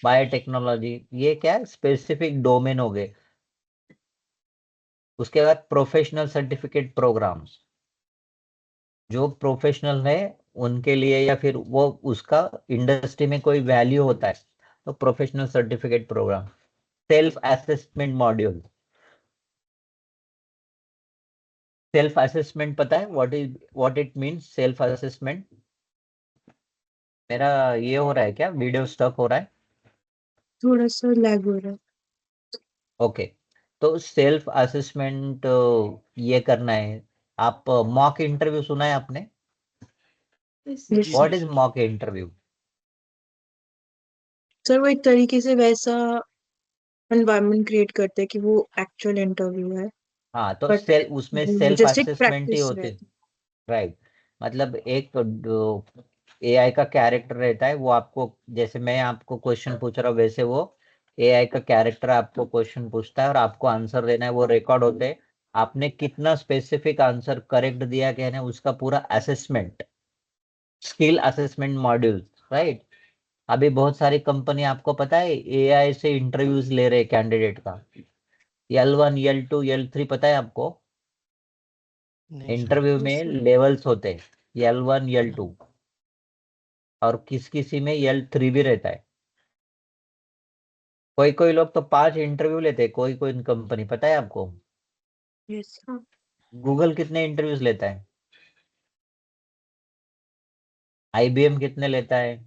Speaker 1: बायोटेक्नोलॉजी, ये क्या स्पेसिफिक डोमेन हो गए। उसके बाद प्रोफेशनल सर्टिफिकेट प्रोग्राम्स, जो प्रोफेशनल है उनके लिए, या फिर वो उसका इंडस्ट्री में कोई वैल्यू होता है, तो professional certificate program. Self assessment module, self assessment पता है what it means, self assessment. मेरा ये हो रहा है क्या, वीडियो स्टक हो रहा है?
Speaker 3: थोड़ा सा लैग हो रहा है।
Speaker 1: ओके, तो सेल्फ असेसमेंट ये करना है। आप मॉक इंटरव्यू सुना है आपने?
Speaker 3: Yes,
Speaker 1: what
Speaker 3: sir.
Speaker 1: Is mock interview?
Speaker 3: Sir वो एक तरीके से वैसा एनवायरनमेंट क्रिएट करते हैं कि वो एक्चुअल इंटरव्यू है,
Speaker 1: हाँ, तो
Speaker 3: बट
Speaker 1: उसमें सेल्फ
Speaker 3: जस्ट एक
Speaker 1: असेसमेंट ही
Speaker 3: प्रैक्टिस
Speaker 1: होती है,
Speaker 3: रहती
Speaker 1: राइट। मतलब एक एआई का कैरेक्टर रहता है, वो आपको, जैसे मैं आपको क्वेश्चन पूछ रहा हूँ वैसे वो एआई का कैरेक्टर आपको क्वेश्चन पूछता है और आपको आंसर देना है, वो रिकॉर्ड होते हैं। आपने कितना स्पेसिफिक आंसर करेक्ट दिया क्या है, उसका पूरा assessment, skill assessment module, right. अभी बहुत सारी कंपनी, आपको पता है, एआई से इंटरव्यूज ले रहे कैंडिडेट का। L1 L2 L3 पता है आपको?
Speaker 4: नहीं सर।
Speaker 1: इंटरव्यू
Speaker 3: है।
Speaker 1: में लेवल्स होते हैं, L1 L2, और किसी में L3 भी रहता है। कोई कोई लोग तो 5 इंटरव्यू लेते हैं, कोई कोई कंपनी, पता है आपको?
Speaker 3: यस, हाँ।
Speaker 1: गूगल कितने इंटरव्यूज लेता है? IBM कितने लेता है?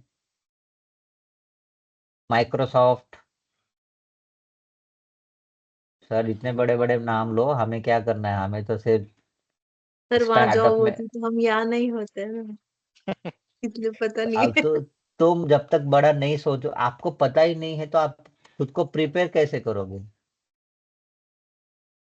Speaker 1: माइक्रोसॉफ्ट? सर इतने बड़े बड़े नाम लो, हमें क्या करना है, हमें तो सिर्फ
Speaker 3: सर वहाँ
Speaker 1: स्टार्टअप
Speaker 3: जॉब
Speaker 1: में।
Speaker 3: होती तो हम यहाँ नहीं होते ना, इसलिए पता नहीं
Speaker 1: अब
Speaker 3: है।
Speaker 1: तो तुम जब तक बड़ा नहीं सोचो, आपको पता ही नहीं है, तो आप खुद को प्रिपेयर कैसे करोगे?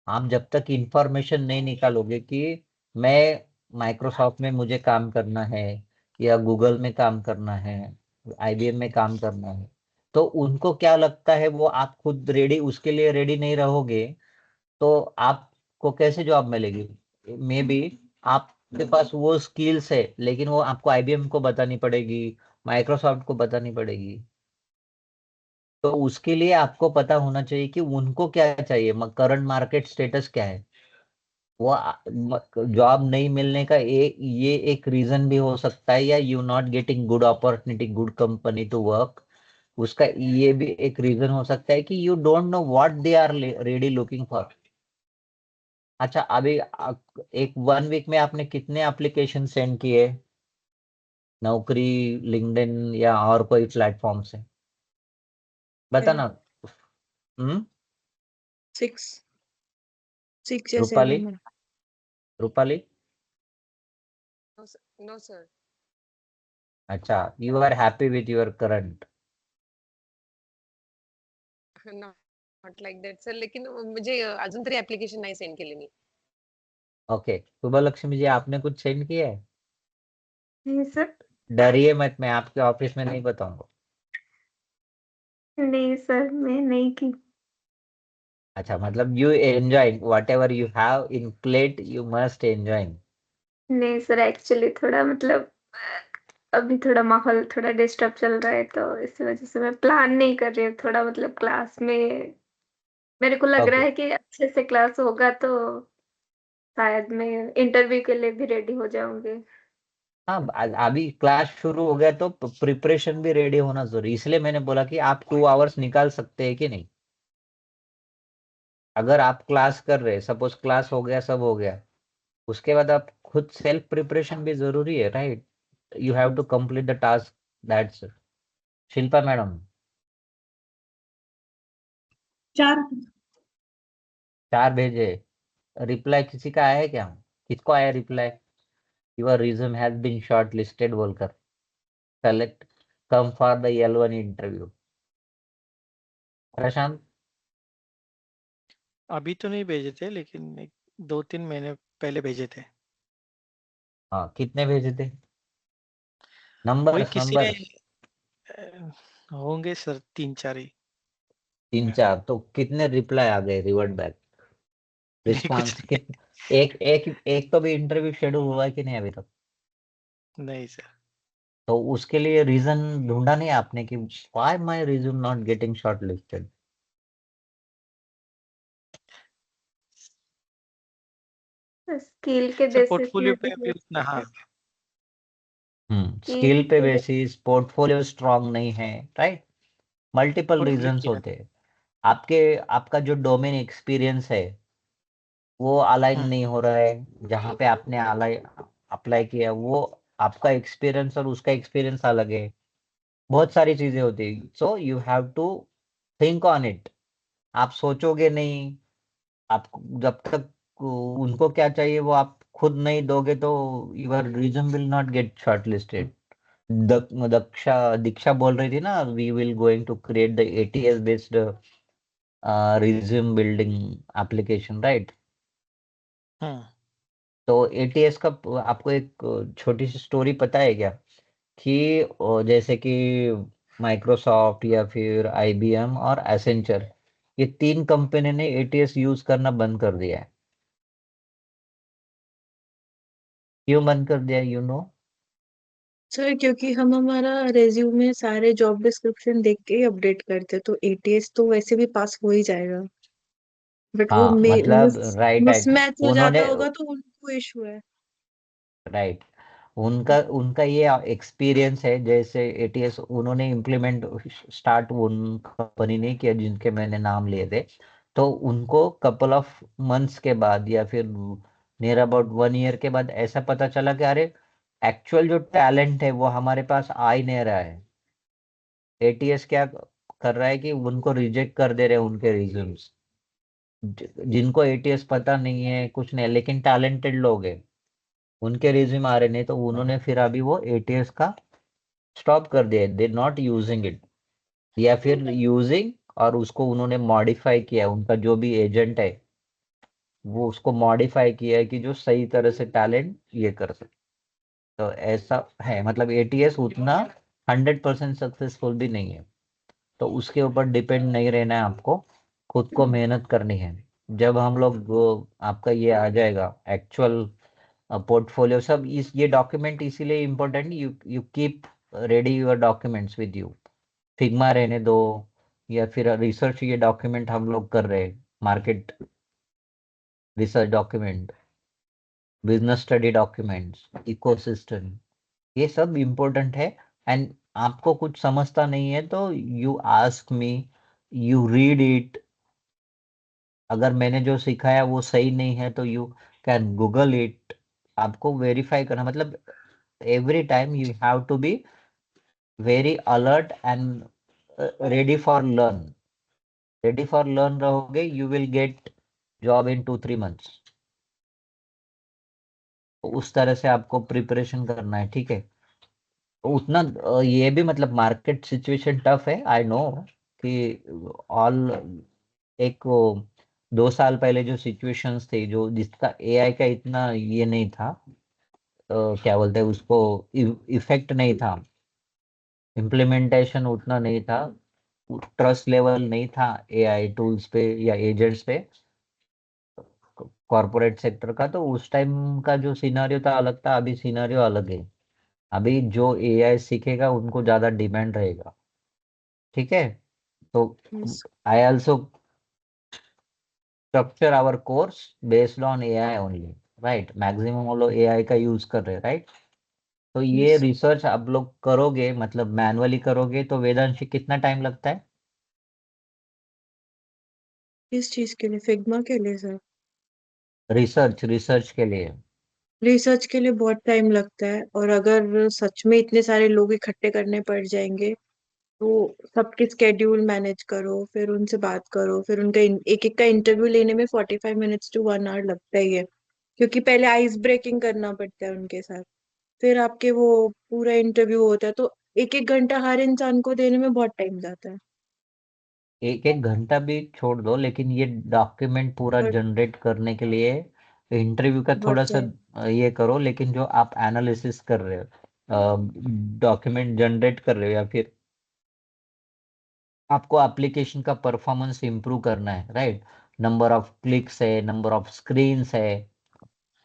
Speaker 1: आप जब तक इंफॉर्मेशन नहीं निकालोगे कि मैं माइक्रोसॉफ्ट में मुझे काम करना है, या गूगल में काम करना है, IBM में काम करना है, तो उनको क्या लगता है, वो आप खुद रेडी, उसके लिए रेडी नहीं रहोगे, तो आपको कैसे जॉब मिलेगी? मे बी आपके पास वो स्किल्स है, लेकिन वो आपको IBM को बतानी पड़ेगी, माइक्रोसॉफ्ट को बतानी पड़ेगी। तो उसके लिए आपको पता होना चाहिए कि उनको क्या चाहिए, करंट मार्केट स्टेटस क्या है। वो जॉब नहीं मिलने का ये एक रीजन भी हो सकता है, या you not getting good opportunity, good company to work, उसका ये भी एक रीजन हो सकता है कि you don't know what they are ready looking for. अच्छा, अभी एक 1 वीक में आपने कितने एप्लीकेशन सेंड किए? नौकरी, लिंक्डइन या और कोई प्लेटफॉर्म से? बता ना। हम्म।
Speaker 3: 6 या
Speaker 1: रूपाली,
Speaker 3: 7 है।
Speaker 1: रूपाली,
Speaker 2: नो सर,
Speaker 1: अच्छा, you are happy with your current?
Speaker 2: Not like that sir, लेकिन मुझे अजून तरी ऍप्लिकेशन नाही सेंड केले मी.
Speaker 1: ओके, शुभलक्ष्मी जी, आपने कुछ सेंड किया है?
Speaker 5: नहीं सर.
Speaker 1: डरिए मत, मैं आपके ऑफिस में नहीं बताऊंगा.
Speaker 5: नहीं सर, मैं नहीं की.
Speaker 1: अच्छा, मतलब you enjoying what ever you have in plate, you must enjoying.
Speaker 5: नहीं सर, एक्चुअली थोड़ा मतलब अभी थोड़ा माहौल थोड़ा डिस्टर्ब चल रहा है, तो इस वजह से मैं प्लान नहीं कर रही हूँ. थोड़ा मतलब क्लास में मेरे को लग रहा
Speaker 1: ओके,
Speaker 5: है कि अच्छे से क्लास होगा तो शायद मैं इंटरव्यू के लिए भी रेडी हो जाऊंगी.
Speaker 1: हाँ, अभी क्लास शुरू हो गया तो प्रिपरेशन भी रेडी होना जरूरी, इसलिए मैंने बोला कि आप 2 आवर्स निकाल सकते हैं कि नहीं. अगर आप क्लास कर रहे, सपोज क्लास हो गया, सब हो गया, उसके बाद आप खुद सेल्फ प्रिपरेशन भी जरूरी है, right? You have to complete the task. That's. Shilpa madam,
Speaker 3: 4
Speaker 1: 4 भेजे, रिप्लाई किसी का आया है क्या? किसको आया reply? Your resume has been shortlisted बोलकर, select, come for the L1 interview. Prashant,
Speaker 4: अभी तो नहीं भेजे थे, लेकिन 2-3 महीने पहले भेजे थे.
Speaker 1: हाँ, कितने भेजे थे?
Speaker 4: वही
Speaker 1: नंबर्स,
Speaker 4: किसी ने
Speaker 1: नंबर्स.
Speaker 4: होंगे सर 3-4 ही.
Speaker 1: 3-4 तो कितने रिप्लाई आ गए, रिवर्ट बैक,
Speaker 4: नहीं, कुछ
Speaker 1: रिस्पॉन्स
Speaker 4: नहीं.
Speaker 1: कितने? एक एक एक तो भी इंटरव्यू शेड्यूल हुआ है कि नहीं अभी तक?
Speaker 4: नहीं सर.
Speaker 1: तो उसके लिए रीजन ढूंढा नहीं आपने कि why my resume not getting short listed?
Speaker 5: Skill के
Speaker 4: सर
Speaker 5: बेसिस में
Speaker 4: पोर्टफोलियो पे
Speaker 5: अभी
Speaker 4: अभी उतना, हाँ.
Speaker 1: स्किल
Speaker 5: स्किल
Speaker 1: पे
Speaker 5: के
Speaker 1: बेसिस, पोर्टफोलियो स्ट्रांग नहीं है, राइट? मल्टीपल
Speaker 4: पोर्टफोलियो
Speaker 1: रीजंस
Speaker 4: किया.
Speaker 1: होते हैं. आपके आपका जो डोमेन एक्सपीरियंस है वो अलाइन
Speaker 4: हम्म.
Speaker 1: नहीं हो रहा है, जहाँ पे आपने अप्लाई किया वो, आपका एक्सपीरियंस और उसका एक्सपीरियंस अलग है. बहुत सारी चीजें होती है, so you have to think on it. आप सोचोगे नहीं, आप जब तक उनको क्या चाहिए वो आप खुद नहीं दोगे तो your resume will not get shortlisted. Diksha बोल रही थी ना, we will going to create the ATS based resume building application, right?
Speaker 4: Hmm.
Speaker 1: तो ATS का आपको एक छोटी सी स्टोरी पता है क्या, कि जैसे कि माइक्रोसॉफ्ट या फिर IBM और एसेंचर, ये 3 कंपनी ने ATS यूज करना बंद कर दिया है. क्यों बंद कर दिया, यू नो?
Speaker 3: सर, क्योंकि हम हमारा रेज्यूमे सारे जॉब डिस्क्रिप्शन देख के ही अपडेट करते, तो एटीएस तो वैसे भी पास हो ही जाएगा, बट वो
Speaker 1: हाँ, मतलब राइट, राइट.
Speaker 3: मिसमैच हो
Speaker 1: उन्होंने,
Speaker 3: जाता होगा तो उनको इशू है.
Speaker 1: राइट, उनका उनका ये एक्सपीरियंस है, जैसे ATS उन्होंने इम्प्लीमेंट स्टार्ट उन कंपनी ने किया जिनके मैंने नाम लिए थे. तो उनको कपल ऑफ मंथ्स के बाद या फिर नियर अबाउट 1 ईयर के बाद ऐसा पता चला कि अरे, एक्चुअल जो टैलेंट है वो हमारे पास आ ही नहीं रहा है. ATS क्या कर रहा है कि उनको रिजेक्ट कर दे रहे हैं उनके रिज्यूम्स. जिनको ATS पता नहीं है, कुछ नहीं, लेकिन टैलेंटेड लोग हैं, उनके रिज्यूम आ रहे नहीं, तो उन्होंने फिर अभी वो ATS का स्टॉप कर दिया, दे नॉट यूजिंग इट, या फिर यूजिंग, और उसको उन्होंने मॉडिफाई किया, उनका जो भी एजेंट है वो उसको मॉडिफाई किया है कि जो सही तरह से टैलेंट ये कर सके. तो ऐसा है, मतलब ATS उतना 100% सक्सेसफुल भी नहीं है. तो उसके ऊपर डिपेंड नहीं रहना है आपको, खुद को मेहनत करनी है. जब हम लोग आपका ये आ जाएगा एक्चुअल पोर्टफोलियो सब, इस ये डॉक्यूमेंट इसीलिए important, you you keep ready your documents with you. Figma रहने दो, या फिर रिसर्च ये डॉक्यूमेंट हम लोग कर रहे हैं, market research document, business study documents, ecosystem, ये सब इम्पोर्टेंट है. एंड आपको कुछ समझता नहीं है तो you ask me, you read it. अगर मैंने जो सिखाया वो सही नहीं है तो यू कैन गूगल इट. आपको वेरीफाई करना, मतलब every time you have to be very alert and ready for learn. Ready for learn रहोगे, you will get job in 2-3 months. तो उस तरह से आपको प्रिपरेशन करना है, ठीक है। तो उतना ये भी मतलब मार्केट सिचुएशन टफ है, आई नो कि ऑल एक 2 साल पहले जो सिचुएशंस थे, जो जिसका एआई का इतना ये नहीं था, क्या बोलते हैं उसको, इफेक्ट नहीं था, इम्प्लीमेंटेशन उतना नहीं था, ट्रस्ट लेवल नहीं था एआई टूल्स पे या एजेंट्स पे कॉर्पोरेट सेक्टर का। तो उस टाइम का जो सिनारियो था अलग था, अभी सिनारियो अलग है। अभी जो एआई सीखेगा उनको ज्यादा डिमांड रहेगा, ठीक है। तो
Speaker 3: Yes.
Speaker 1: I also structure our course based on AI only, right. Maximum वो लोग एआई का यूज कर रहे हैं, राइट। तो ये
Speaker 3: Yes.
Speaker 1: रिसर्च आप लोग करोगे, मतलब मैनुअली करोगे, तो वेदांशी कितना टाइम लगता है
Speaker 3: किस चीज के लिए? फिग्मा के लिए सर?
Speaker 1: रिसर्च के लिए?
Speaker 3: रिसर्च के लिए बहुत टाइम लगता है, और अगर सच में इतने सारे लोग इकट्ठे करने पड़ जाएंगे तो सबके स्केड्यूल मैनेज करो, फिर उनसे बात करो, फिर उनका एक एक का इंटरव्यू लेने में 45 मिनट्स to 1 hour लगता ही है, क्योंकि पहले आइस ब्रेकिंग करना पड़ता है उनके साथ, फिर आपके वो पूरा इंटरव्यू होता है, तो एक एक घंटा हर इंसान को देने में बहुत टाइम जाता है।
Speaker 1: एक एक घंटा भी छोड़ दो, लेकिन ये डॉक्यूमेंट पूरा
Speaker 3: और
Speaker 1: जनरेट करने के लिए इंटरव्यू का
Speaker 3: बहुत
Speaker 1: थोड़ा सा
Speaker 3: टाइम।
Speaker 1: ये करो। लेकिन जो आप एनालिसिस कर रहे हो, डॉक्यूमेंट जनरेट कर रहे हो, या फिर आपको एप्लीकेशन का परफॉर्मेंस इंप्रूव करना है, राइट। नंबर ऑफ क्लिक्स है, नंबर ऑफ स्क्रीन्स है,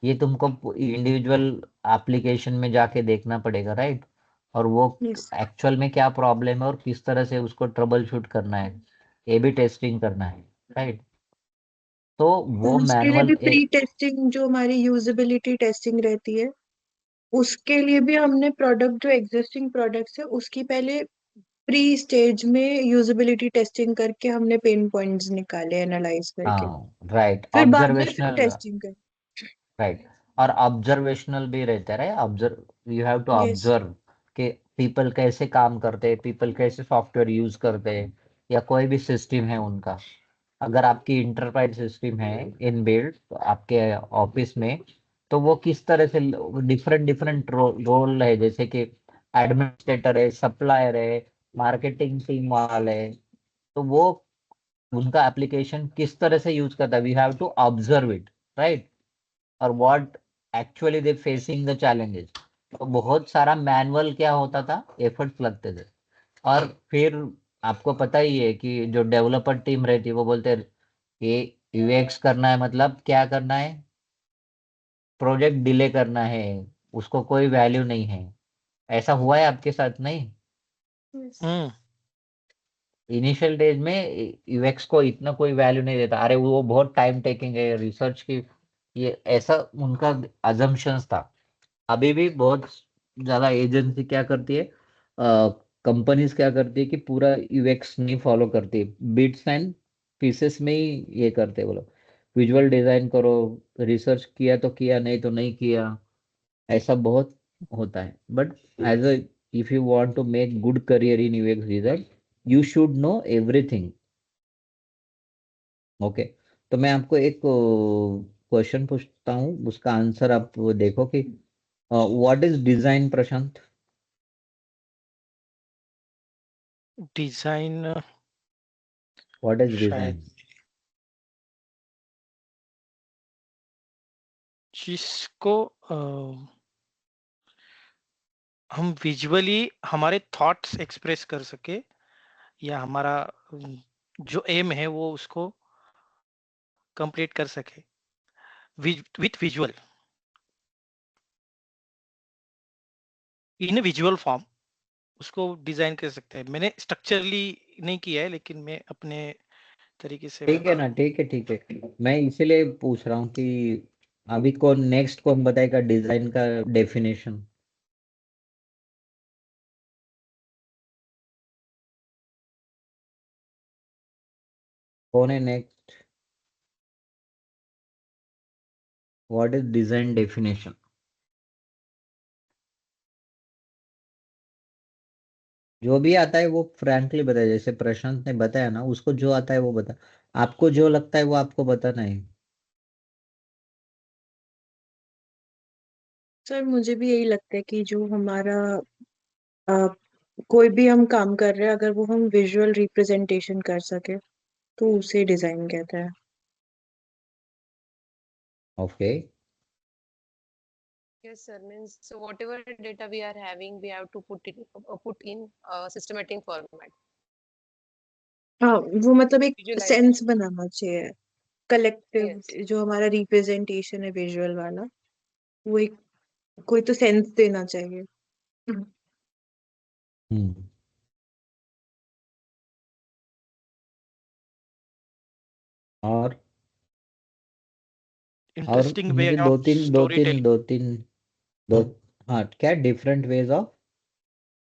Speaker 1: ये तुमको इंडिविजुअल एप्लीकेशन में जाके देखना पड़ेगा, राइट। और वो
Speaker 3: यस।
Speaker 1: एक्चुअल में क्या प्रॉब्लम है और किस तरह से उसको ट्रबल शूट करना है, ए बी टेस्टिंग करना है, राइट। तो वो
Speaker 3: और उसके लिए
Speaker 1: मैनुअल
Speaker 3: भी प्री टेस्टिंग, जो हमारी यूजेबिलिटी टेस्टिंग रहती है, उसके लिए भी हमने प्रोडक्ट, जो एग्जिस्टिंग प्रोडक्ट्स है उसकी पहले प्री स्टेज में यूजेबिलिटी टेस्टिंग करके हमने पेन पॉइंट्स निकाले, एनालाइज करके,
Speaker 1: हाँ, राइट,
Speaker 3: फिर बाद में फिर
Speaker 1: ऑब्जर्वेशनल,
Speaker 3: टेस्टिंग कर।
Speaker 1: राइट। और ऑब्जर्वेशनल भी रहता है, right. Observe, you have to
Speaker 3: yes.
Speaker 1: Observe कि पीपल कैसे काम करते हैं, पीपल कैसे सॉफ्टवेयर यूज करते हैं, या कोई भी सिस्टम है उनका। अगर आपकी इंटरप्राइज सिस्टम है इन बिल्ड आपके ऑफिस में, तो वो किस तरह से डिफरेंट डिफरेंट रोल है, जैसे कि एडमिनिस्ट्रेटर है, सप्लायर है, मार्केटिंग टीम वाले है, तो वो उनका एप्लीकेशन किस तरह से यूज करता है, we have to observe it, right. और what actually they facing the challenges. तो बहुत सारा मैनुअल क्या होता था, एफर्ट्स लगते थे। और फिर आपको पता ही है कि जो डेवलपर टीम रहती है वो बोलते हैं ये यूएक्स करना है, मतलब क्या करना है, प्रोजेक्ट डिले करना है, उसको कोई वैल्यू नहीं है। ऐसा हुआ है आपके साथ नहीं?
Speaker 3: यस।
Speaker 4: हम्म।
Speaker 1: इनिशियल डेज में यूएक्स को इतना कोई वैल्यू नहीं देता, अरे वो बहुत टाइम टेकिंग है रिसर्च की, ये ऐसा उनका अजम्पशंस था। अभी भी बहुत ज्यादा एजेंसी क्या करती है, कंपनीज क्या करती है कि पूरा यूएक्स नहीं फॉलो करती, बिट्स एंड पीसेस में ही ये करते हैं वो लोग। विजुअल डिजाइन करो, रिसर्च किया तो किया, नहीं तो नहीं किया, ऐसा बहुत होता है। But as a, if you want to make good career in UX design, you should know everything, okay. तो मैं आपको एक क्वेश्चन पूछता हूँ, उसका आंसर आप देखो कि what is design, Prashant?
Speaker 4: Design
Speaker 1: what is
Speaker 4: शायद
Speaker 1: डिजाइन?
Speaker 4: जिसको हम विजुअली हमारे थॉट्स एक्सप्रेस कर सके, या हमारा जो एम है वो उसको कंप्लीट कर सके with visual, in visual form, उसको डिजाइन कर सकते हैं। मैंने स्ट्रक्चरली नहीं किया है, लेकिन मैं अपने तरीके से
Speaker 1: ठीक है
Speaker 4: बता
Speaker 1: ना,
Speaker 4: रहा हूँ।
Speaker 1: ठीक है, ठीक है। मैं इसीलिए पूछ रहा हूँ कि अभी कौन नेक्स्ट कौन बताएगा डिजाइन का डेफिनेशन? कौन है next? What is design definition? जो भी आता है वो फ्रैंकली बताए, जैसे प्रशांत ने बताया ना, उसको जो आता है वो बता। आपको जो लगता है वो आपको बताना है।
Speaker 3: सर मुझे भी यही लगता है कि जो हमारा अ, कोई भी हम काम कर रहे हैं, अगर वो हम विजुअल रिप्रेजेंटेशन कर सके तो उसे डिजाइन कहता है।
Speaker 1: Okay.
Speaker 2: Yes, sir. Means so whatever data we are having, we have to put in systematic format.
Speaker 3: हाँ, वो मतलब एक सेंस
Speaker 2: Visualization.
Speaker 3: बनाना चाहिए, कलेक्टिव
Speaker 2: Yes.
Speaker 3: जो हमारा रिप्रेजेंटेशन है विजुअल वाला, वो एक कोई तो सेंस देना चाहिए।
Speaker 1: हम्म। और
Speaker 4: इंटरेस्टिंग वे
Speaker 1: मुझे
Speaker 4: ऑफ
Speaker 1: दो तीन दो
Speaker 4: स्टोरी
Speaker 1: तीन
Speaker 4: टेलिंग।
Speaker 1: दो तीन दो हाँ, क्या different ways of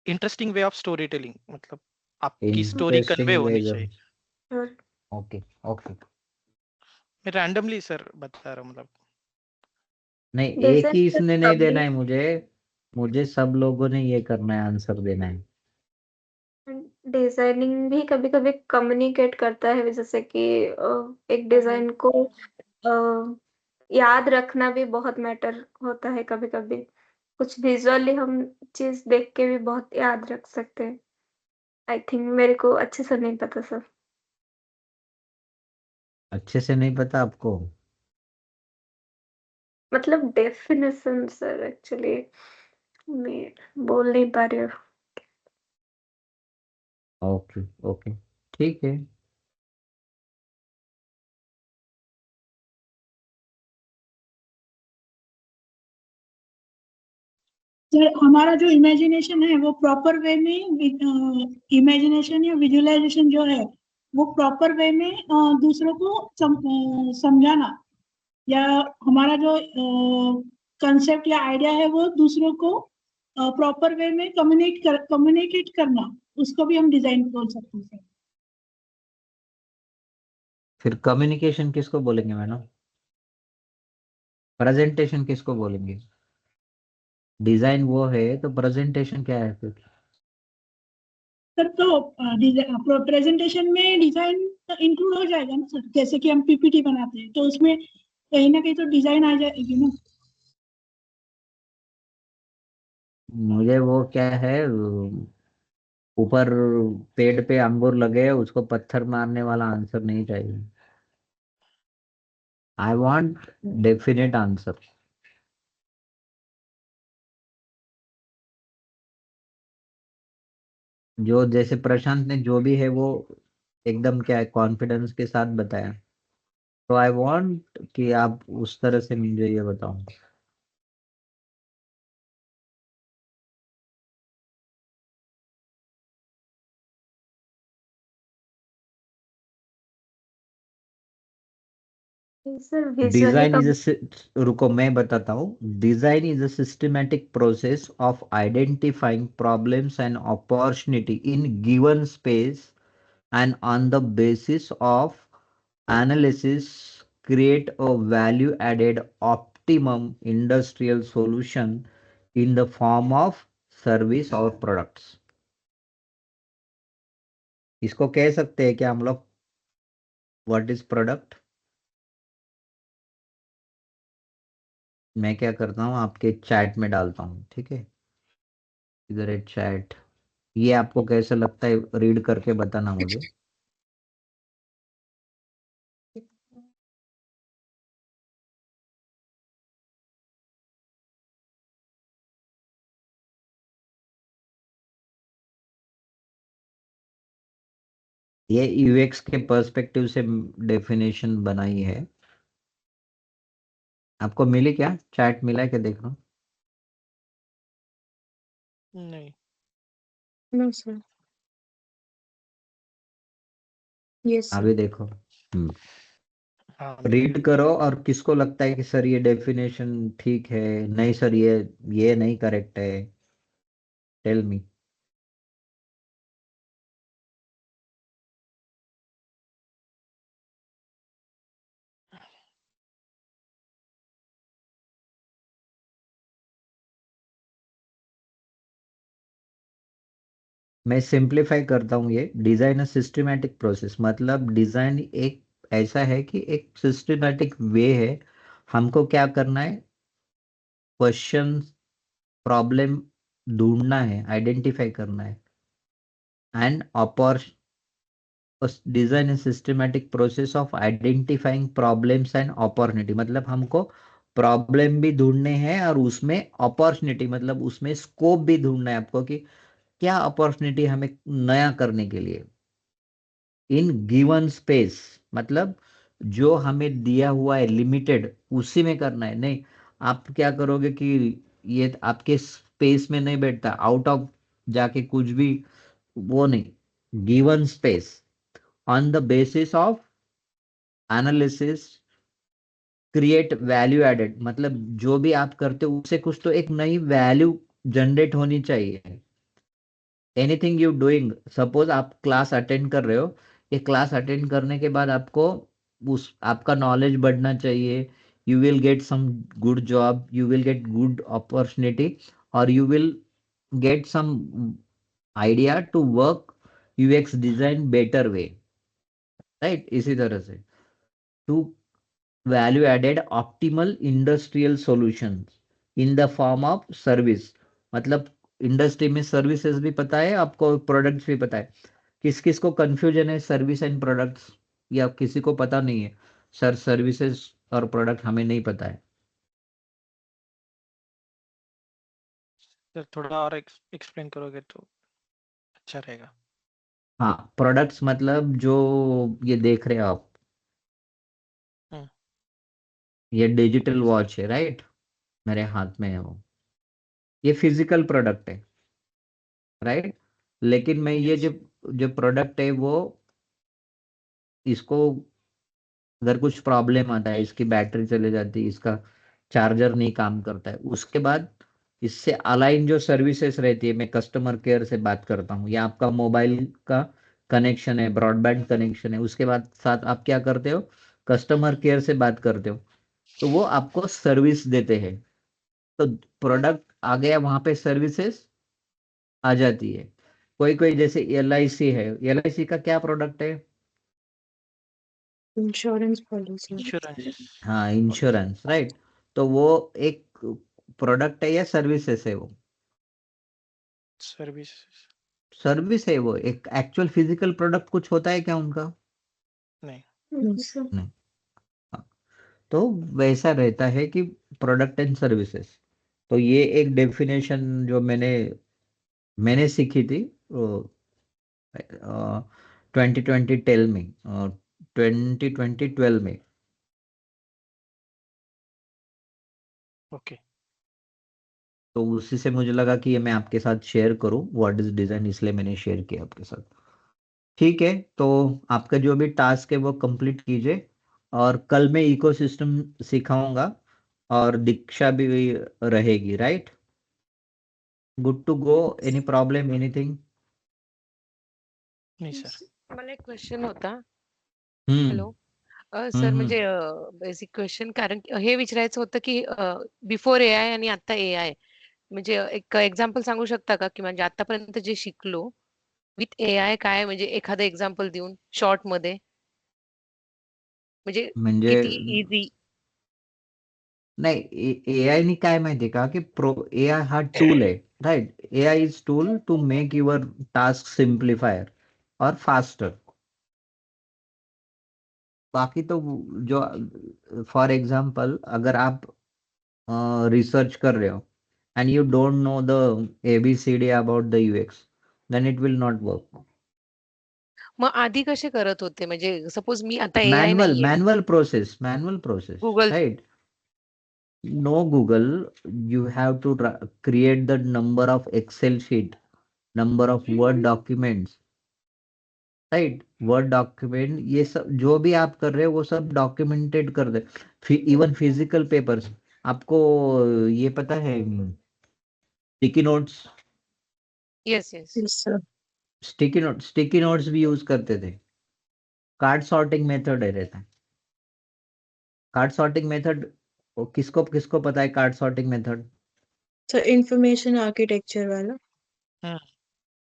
Speaker 4: interesting way of story telling, मतलब आपकी स्टोरी कन्वे
Speaker 1: इंटरेस्टिंग
Speaker 4: होनी
Speaker 1: वेज
Speaker 4: चाहिए।
Speaker 1: ऑफ।
Speaker 5: और
Speaker 1: ओके। ओके।
Speaker 4: मैं रैंडमली सर बता रहा हूँ, मतलब
Speaker 1: नहीं, एक
Speaker 5: डिजाइन
Speaker 1: ही
Speaker 5: सर
Speaker 1: इसने नहीं
Speaker 5: कभी
Speaker 1: देना है मुझे। मुझे सब लोगों ने ये करना है, आंसर देना है।
Speaker 5: डिजाइनिंग भी कभी कभी कम्युनिकेट करता है, जैसे कि एक डिजाइन को याद रखना भी बहुत मैटर होता है कभी कभी। कुछ विजुअली हम चीज देख के भी बहुत याद रख सकते हैं। आई थिंक मेरे को अच्छे से नहीं पता सर।
Speaker 1: अच्छे से नहीं पता आपको?
Speaker 5: मतलब डेफिनेशन सर, एक्चुअली मैं बोल नहीं पा रही हूँ।
Speaker 1: ओके। ओके, ठीक है।
Speaker 6: सर हमारा जो इमेजिनेशन है वो प्रॉपर वे में, इमेजिनेशन या विजुअलाइजेशन जो है वो प्रॉपर वे में दूसरों को समझाना, या हमारा जो कंसेप्ट या आइडिया है वो दूसरों को प्रॉपर वे में कम्युनिकेट करना, उसको भी हम डिजाइन बोल सकते हैं सर।
Speaker 1: फिर कम्युनिकेशन किसको बोलेंगे मैडम? प्रेजेंटेशन किसको बोलेंगे? डिजाइन वो है तो प्रेजेंटेशन क्या है फिर?
Speaker 6: सर तो प्रेजेंटेशन में डिजाइन इंक्लूड हो जाएगा ना सर, जैसे कि हम पीपीटी बनाते हैं तो उसमें कहीं ना कहीं तो डिजाइन आ जाएगी ना।
Speaker 1: मुझे वो क्या है, ऊपर पेड़ पे अंगूर लगे उसको पत्थर मारने वाला आंसर नहीं चाहिए। I want definite answer. जो जैसे प्रशांत ने जो भी है वो एकदम क्या है, कॉन्फिडेंस के साथ बताया। तो आई वांट कि आप उस तरह से मुझे ये बताओ।
Speaker 5: Sir visually
Speaker 1: design
Speaker 5: come.
Speaker 1: Is रुको मैं बताता हूँ। Design is a systematic process of identifying problems and opportunity in given space and on the basis of analysis create a value added optimum industrial solution in the form of service or products। इसको कह सकते हैं क्या हम लोग? What is product? मैं क्या करता हूँ, आपके चैट में डालता हूँ, ठीक है? इधर है चैट। ये आपको कैसा लगता है, रीड करके बताना मुझे। ये यूएक्स के पर्सपेक्टिव से डेफिनेशन बनाई है। आपको मिली क्या? चैट मिला है क्या, देख रहा हूँ।
Speaker 4: नहीं।
Speaker 3: No sir. Yes sir.
Speaker 1: अभी देखो।
Speaker 4: हाँ
Speaker 1: रीड करो और किसको लगता है कि सर ये डेफिनेशन ठीक है, नहीं सर ये नहीं करेक्ट है, टेल मी। मैं सिंप्लीफाई करता हूँ, ये डिजाइन अ सिस्टमैटिक प्रोसेस, मतलब डिजाइन एक ऐसा है कि एक सिस्टमैटिक वे है, हमको क्या करना है, क्वेश्चन प्रॉब्लम ढूंढना है, आइडेंटिफाई करना है, and design A systematic process of identifying problems and opportunity, मतलब हमको प्रॉब्लम भी ढूंढने हैं और उसमें अपॉर्चुनिटी मतलब उसमें स्कोप भी ढूंढना है आपको कि क्या अपॉर्चुनिटी हमें नया करने के लिए इन गिवन स्पेस, मतलब जो हमें दिया हुआ है लिमिटेड उसी में करना है। नहीं आप क्या करोगे कि ये आपके स्पेस में नहीं बैठता, आउट ऑफ जाके कुछ भी, वो नहीं, given space on the basis of analysis create value added, मतलब जो भी आप करते हो उससे कुछ तो एक नई वैल्यू जनरेट होनी चाहिए। एनीथिंग यू डूइंग, सपोज आप क्लास अटेंड कर रहे हो, ये क्लास अटेंड करने के बाद आपको उस आपका नॉलेज बढ़ना चाहिए, you will get some good job, you will get good opportunity, और you will get some idea to work UX design better way, right. इसी तरह से to value added optimal industrial solutions in the form of service, मतलब industry में services भी पता है आपको, प्रोडक्ट्स भी पता है। किस किस को कंफ्यूजन है सर्विस एंड प्रोडक्ट्स, या किसी को पता नहीं है सर सर्विसेज और प्रोडक्ट हमें नहीं पता है।
Speaker 4: सर थोड़ा और एक्सप्लेन करोगे तो अच्छा रहेगा।
Speaker 1: हाँ प्रोडक्ट्स मतलब जो ये देख रहे हो आप,
Speaker 4: हम्म,
Speaker 1: ये डिजिटल वॉच है राइट, मेरे हाथ में है वो, ये फिजिकल प्रोडक्ट है राइट। लेकिन मैं ये
Speaker 4: yes,
Speaker 1: जो जो प्रोडक्ट है वो, इसको अगर कुछ प्रॉब्लम आता है, इसकी बैटरी चले जाती है, इसका चार्जर नहीं काम करता है, उसके बाद इससे अलाइन जो सर्विसेज रहती है, मैं कस्टमर केयर से बात करता हूँ, या आपका मोबाइल का कनेक्शन है, ब्रॉडबैंड कनेक्शन है, उसके बाद साथ आप क्या करते हो, कस्टमर केयर से बात करते हो, तो वो आपको सर्विस देते हैं। तो प्रोडक्ट आ गया, वहां पे सर्विसेज आ जाती है। कोई कोई जैसे LIC है, LIC का क्या प्रोडक्ट है,
Speaker 3: इंश्योरेंस पॉलिसी।
Speaker 4: इंश्योरेंस
Speaker 1: हाँ इंश्योरेंस राइट। तो वो एक प्रोडक्ट है या सर्विसेज है, वो
Speaker 4: सर्विस
Speaker 1: सर्विस है, वो एक एक्चुअल फिजिकल प्रोडक्ट कुछ होता है क्या उनका,
Speaker 4: नहीं।
Speaker 1: नहीं। हाँ, तो वैसा रहता है कि प्रोडक्ट एंड सर्विसेज। तो ये एक डेफिनेशन जो मैंने मैंने सीखी थी 2020 में, 2012 में।
Speaker 4: ओके
Speaker 1: तो उसी से मुझे लगा कि ये मैं आपके साथ शेयर करूं व्हाट इज डिजाइन, इसलिए मैंने शेयर किया आपके साथ। ठीक है, तो आपका जो भी टास्क है वो कंप्लीट कीजिए, और कल मैं इकोसिस्टम सिखाऊंगा और दीक्षा भी रहेगी right. Good to go, any problem anything.
Speaker 4: नहीं सर।
Speaker 2: मला एक क्वेश्चन होता.
Speaker 1: हम्म
Speaker 2: हॅलो. सर
Speaker 1: हम्म
Speaker 2: म्हणजे बेसिक क्वेश्चन, कारण हे विचारायचं होतं की बिफोर एआय आणि आता एआय, म्हणजे एक एक्झाम्पल सांगू शकता का, की म्हणजे आतापर्यंत जे शिकलो विथ एआय काय, म्हणजे एखादं एक्झाम्पल देऊन शॉर्ट मध्ये, म्हणजे
Speaker 1: म्हणजे
Speaker 2: किती इझी.
Speaker 1: नाही, AI नी काय माहितीये का की AI हा टूल आहे right, AI is tool to make your task simplifier और फास्टर। बाकी तो जो, फॉर एग्जांपल अगर आप रिसर्च कर रहे हो and you don't know the ABCD about the UX, then it will not work.
Speaker 2: मग आधी कसे करत होते, म्हणजे सपोज मी आता एआय
Speaker 1: मैनुअल
Speaker 2: नाहीये,
Speaker 1: manual process
Speaker 2: Google.
Speaker 1: Right. No Google, you have to create the number of Excel sheet, number of Word documents, right. Word document, ये सब जो भी आप कर रहे हो वो सब डॉक्यूमेंटेड कर दे। इवन फिजिकल पेपर्स, आपको ये पता है sticky notes,
Speaker 2: yes yes.
Speaker 3: Yes sir.
Speaker 1: Sticky notes भी यूज करते थे। कार्ड सॉर्टिंग मेथड है रहता है, कार्ड सॉर्टिंग मेथड, किसको किसको पता है card sorting method.
Speaker 3: Sir information architecture वाला।
Speaker 4: हम्म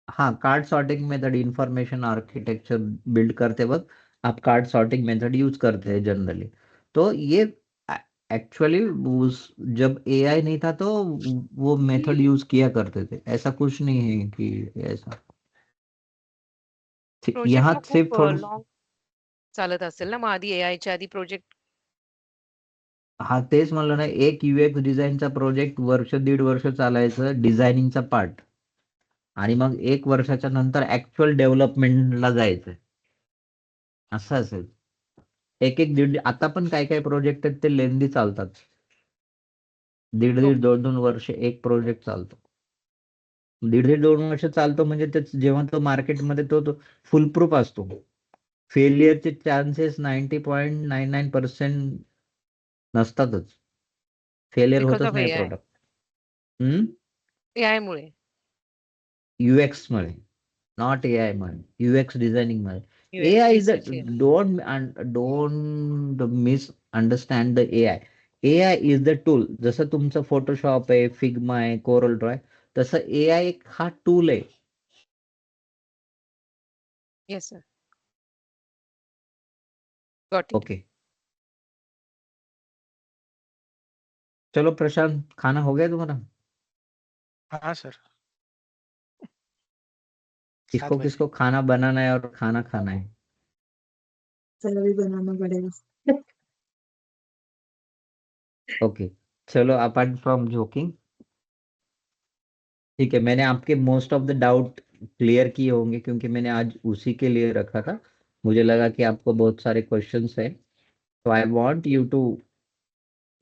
Speaker 1: हाँ, card sorting method, information architecture build करते वक्त आप कार्ड सॉर्टिंग मेथड यूज करते हैं जनरली। तो ये एक्चुअली उस जब एआई नहीं था तो वो मेथड यूज किया करते थे, ऐसा कुछ नहीं है कि ऐसा।
Speaker 2: प्रोजेक्ट
Speaker 1: यहाँ
Speaker 2: मग
Speaker 1: सिर्फ
Speaker 2: खूप
Speaker 1: थोड़ा,
Speaker 2: लॉंग चालत असेल ना, मग आधी एआयच्या आधी प्रोजेक्ट.
Speaker 1: हा तेच म्हणलं ना, एक युएक्स डिझाईनचा प्रोजेक्ट वर्ष दीड वर्ष चालायचं डिझायनिंगचा पार्ट, आणि मग 1 वर्षाच्या नंतर ऍक्च्युअल डेव्हलपमेंटला जायचं, असं असेल. एक एक दीड, आता पण काय काय प्रोजेक्ट आहेत ते लेंदी चालतात, दीड
Speaker 2: हो.
Speaker 1: दीड 2-2 वर्ष एक प्रोजेक्ट चालतो. दीड दीड 2 वर्ष चालतो म्हणजे जेव्हा तो मार्केटमध्ये तो फुल प्रूफ असतो, फेलियरचे चान्सेस 90.99% नसतातच, फेलियर
Speaker 2: बिकॉज
Speaker 1: होतच
Speaker 2: ऑफ
Speaker 1: नाही
Speaker 2: एआय.
Speaker 1: प्रोडक्ट.
Speaker 2: एआय मुळे.
Speaker 1: युएक्स मध्ये, नॉट एआय मध्ये, युएक्स डिझायनिंग मध्ये.
Speaker 2: UX
Speaker 1: AI is the,
Speaker 2: research.
Speaker 1: Don't miss understand the AI. AI is the tool. जसं तुमचं फोटोशॉप आहे, फिग्मा आहे, कोरल ड्रॉ आहे, तसं एआय एक हा टूल आहे.
Speaker 2: Yes sir. Got it.
Speaker 1: Okay, चलो प्रशांत, खाना हो गया तुम्हारा?
Speaker 4: हाँ सर,
Speaker 1: किसको
Speaker 4: 7 बजे।
Speaker 1: किसको खाना बनाना है और खाना खाना है?
Speaker 3: चलो भी बनाना पड़ेगा।
Speaker 1: ओके, चलो अपार्ट फ्रॉम जोकिंग, ठीक है, मैंने आपके most of the doubt clear किए होंगे क्योंकि मैंने आज उसी के लिए रखा था, मुझे लगा कि आपको बहुत सारे क्वेश्चंस हैं, तो I want you to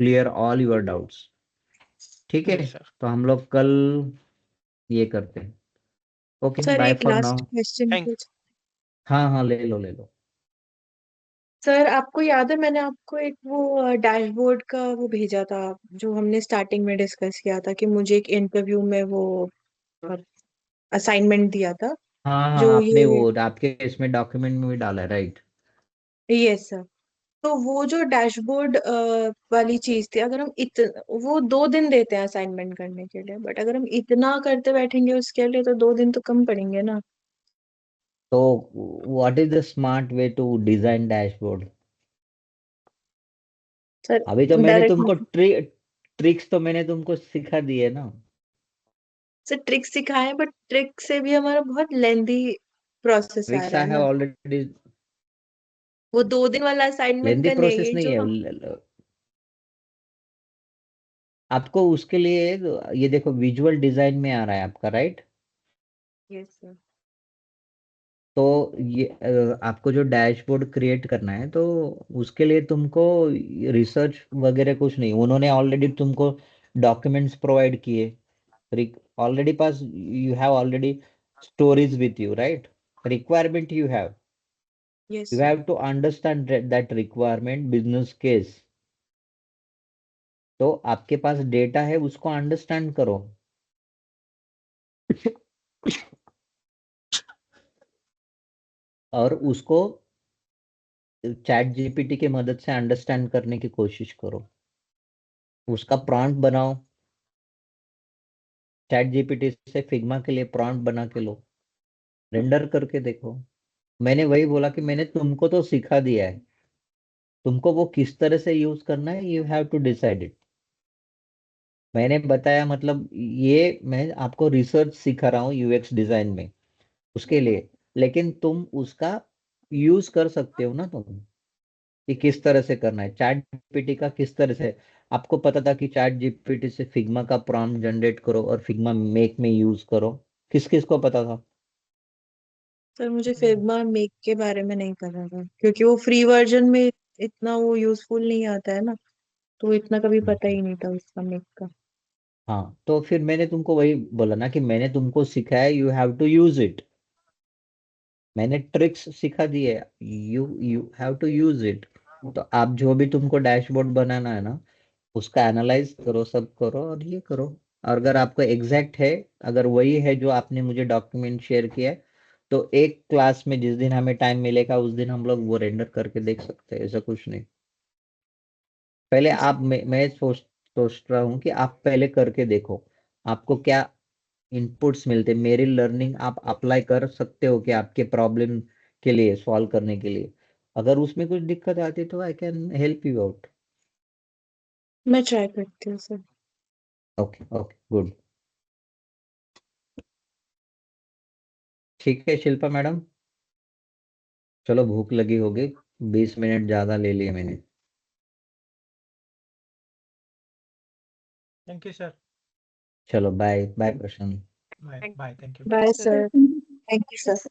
Speaker 1: clear all your doubts, ठीक है?
Speaker 4: जी सर।
Speaker 1: तो हम लोग कल ये करते हैं। ओके,
Speaker 3: सर
Speaker 1: बाय
Speaker 3: एक
Speaker 1: for
Speaker 3: last
Speaker 1: now.
Speaker 3: Question
Speaker 4: thank
Speaker 3: कुछ।
Speaker 1: हाँ हाँ, ले लो ले लो।
Speaker 3: सर आपको याद है मैंने आपको एक वो डैशबोर्ड का वो भेजा था जो हमने स्टार्टिंग में डिस्कस किया था कि मुझे एक इंटरव्यू में वो असाइनमेंट दिया था
Speaker 1: हाँ हाँ,
Speaker 3: जो
Speaker 1: आपने
Speaker 3: ये।
Speaker 1: वो आपके इसमें डॉक्यूमेंट में भी डाला है, राइट?
Speaker 3: Yes sir. तो वो जो डैशबोर्ड वाली चीज थी, अगर हम वो 2 दिन देते हैं असाइनमेंट करने के लिए, बट अगर हम इतना करते बैठेंगे उसके लिए तो 2 दिन तो कम पड़ेंगे ना।
Speaker 1: तो what is the smart way to design dashboard?
Speaker 3: Sir
Speaker 1: अभी तो मैंने
Speaker 3: डायरेक्ट
Speaker 1: तुमको ट्रिक्स तो मैंने तुमको सिखा दी है ना।
Speaker 3: सर ट्रिक सिखाए, बट ट्रिक से भी हमारा बहुत लेंदी प्रोसेस आ
Speaker 1: ट्रिक्स
Speaker 3: रहा
Speaker 1: आई
Speaker 3: है
Speaker 1: हैव
Speaker 3: ना।
Speaker 1: ऑलरेडी,
Speaker 3: वो 2 दिन वाला असाइनमेंट
Speaker 1: लेंदी
Speaker 3: का नहीं,
Speaker 1: प्रोसेस
Speaker 3: ये
Speaker 1: नहीं
Speaker 3: जो
Speaker 1: है।
Speaker 3: हम।
Speaker 1: आपको उसके लिए ये देखो, विजुअल डिजाइन में आ रहा है आपका, राइट?
Speaker 3: Yes sir.
Speaker 1: तो ये आपको जो डैशबोर्ड क्रिएट करना है तो उसके लिए तुमको रिसर्च वगैरह कुछ नहीं, उन्होंने ऑलरेडी तुमको डॉक्यूमेंट्स प्रोवाइड किए, already pass, you have already stories with you, right? Requirement
Speaker 3: yes
Speaker 1: you
Speaker 3: sir.
Speaker 1: have to understand that requirement, business case. तो आपके पास डेटा है, उसको अंडरस्टैंड करो। और उसको चैट जीपीटी की मदद से अंडरस्टैंड करने की कोशिश करो, उसका प्रॉम्प्ट बनाओ, चैट जीपीटी से फिग्मा के लिए प्रॉम्प्ट बना के लो, रेंडर करके देखो। मैंने वही बोला कि मैंने तुमको तो सिखा दिया है, तुमको वो किस तरह से यूज करना है, you have to decide it. मैंने बताया, मतलब ये मैं आपको रिसर्च सिखा रहा हूँ यूएक्स डिजाइन में, उसके लिए, लेकिन तुम उसका यूज कर सकते हो ना तुम, कि किस तरह से करना है। चैट जीपीटी का किस तरह से, आपको पता था कि चैट जीपीटी से फिग्मा का प्रॉम्प्ट जनरेट करो और फिग्मा मेक में यूज करो, किस किस को पता था?
Speaker 3: सर मुझे फिग्मा मेक के बारे में नहीं पता था क्योंकि वो फ्री वर्जन में इतना वो यूजफुल नहीं आता है ना, तो इतना कभी पता ही नहीं था उसका मेक का।
Speaker 1: हाँ, तो फिर मैंने तुमको वही बोला ना कि मैंने तुमको सिखाया, you have to use it. मैंने ट्रिक्स सिखा दी है, you have to use it. तो आप जो भी तुमको डैशबोर्ड बनाना है ना, उसका एनालाइज करो, सब करो और ये करो। और अगर आपको एग्जैक्ट है, अगर वही है जो आपने मुझे डॉक्यूमेंट शेयर किया है, तो एक क्लास में जिस दिन हमें टाइम मिलेगा उस दिन हम लोग वो रेंडर करके देख सकते हैं, ऐसा कुछ नहीं। पहले आप, मैं सोच रहा हूँ कि आप पहले करके देखो, आपको क्या इनपुट्स मिलते हैं, मेरी लर्निंग आप अप्लाई कर सकते हो कि आपके प्रॉब्लम के लिए सॉल्व करने के लिए। अगर उसमें कुछ दिक्कत आती है तो I can help you out.
Speaker 3: मैं ट्राई करती हूँ सर।
Speaker 1: Okay okay good. ठीक है शिल्पा मैडम, चलो भूख लगी होगी, 20 मिनट ज्यादा ले लिए मैंने।
Speaker 4: Thank you sir.
Speaker 1: चलो bye bye Prashant.
Speaker 4: Bye bye, thank you.
Speaker 3: Bye
Speaker 2: sir
Speaker 3: sir, thank you sir.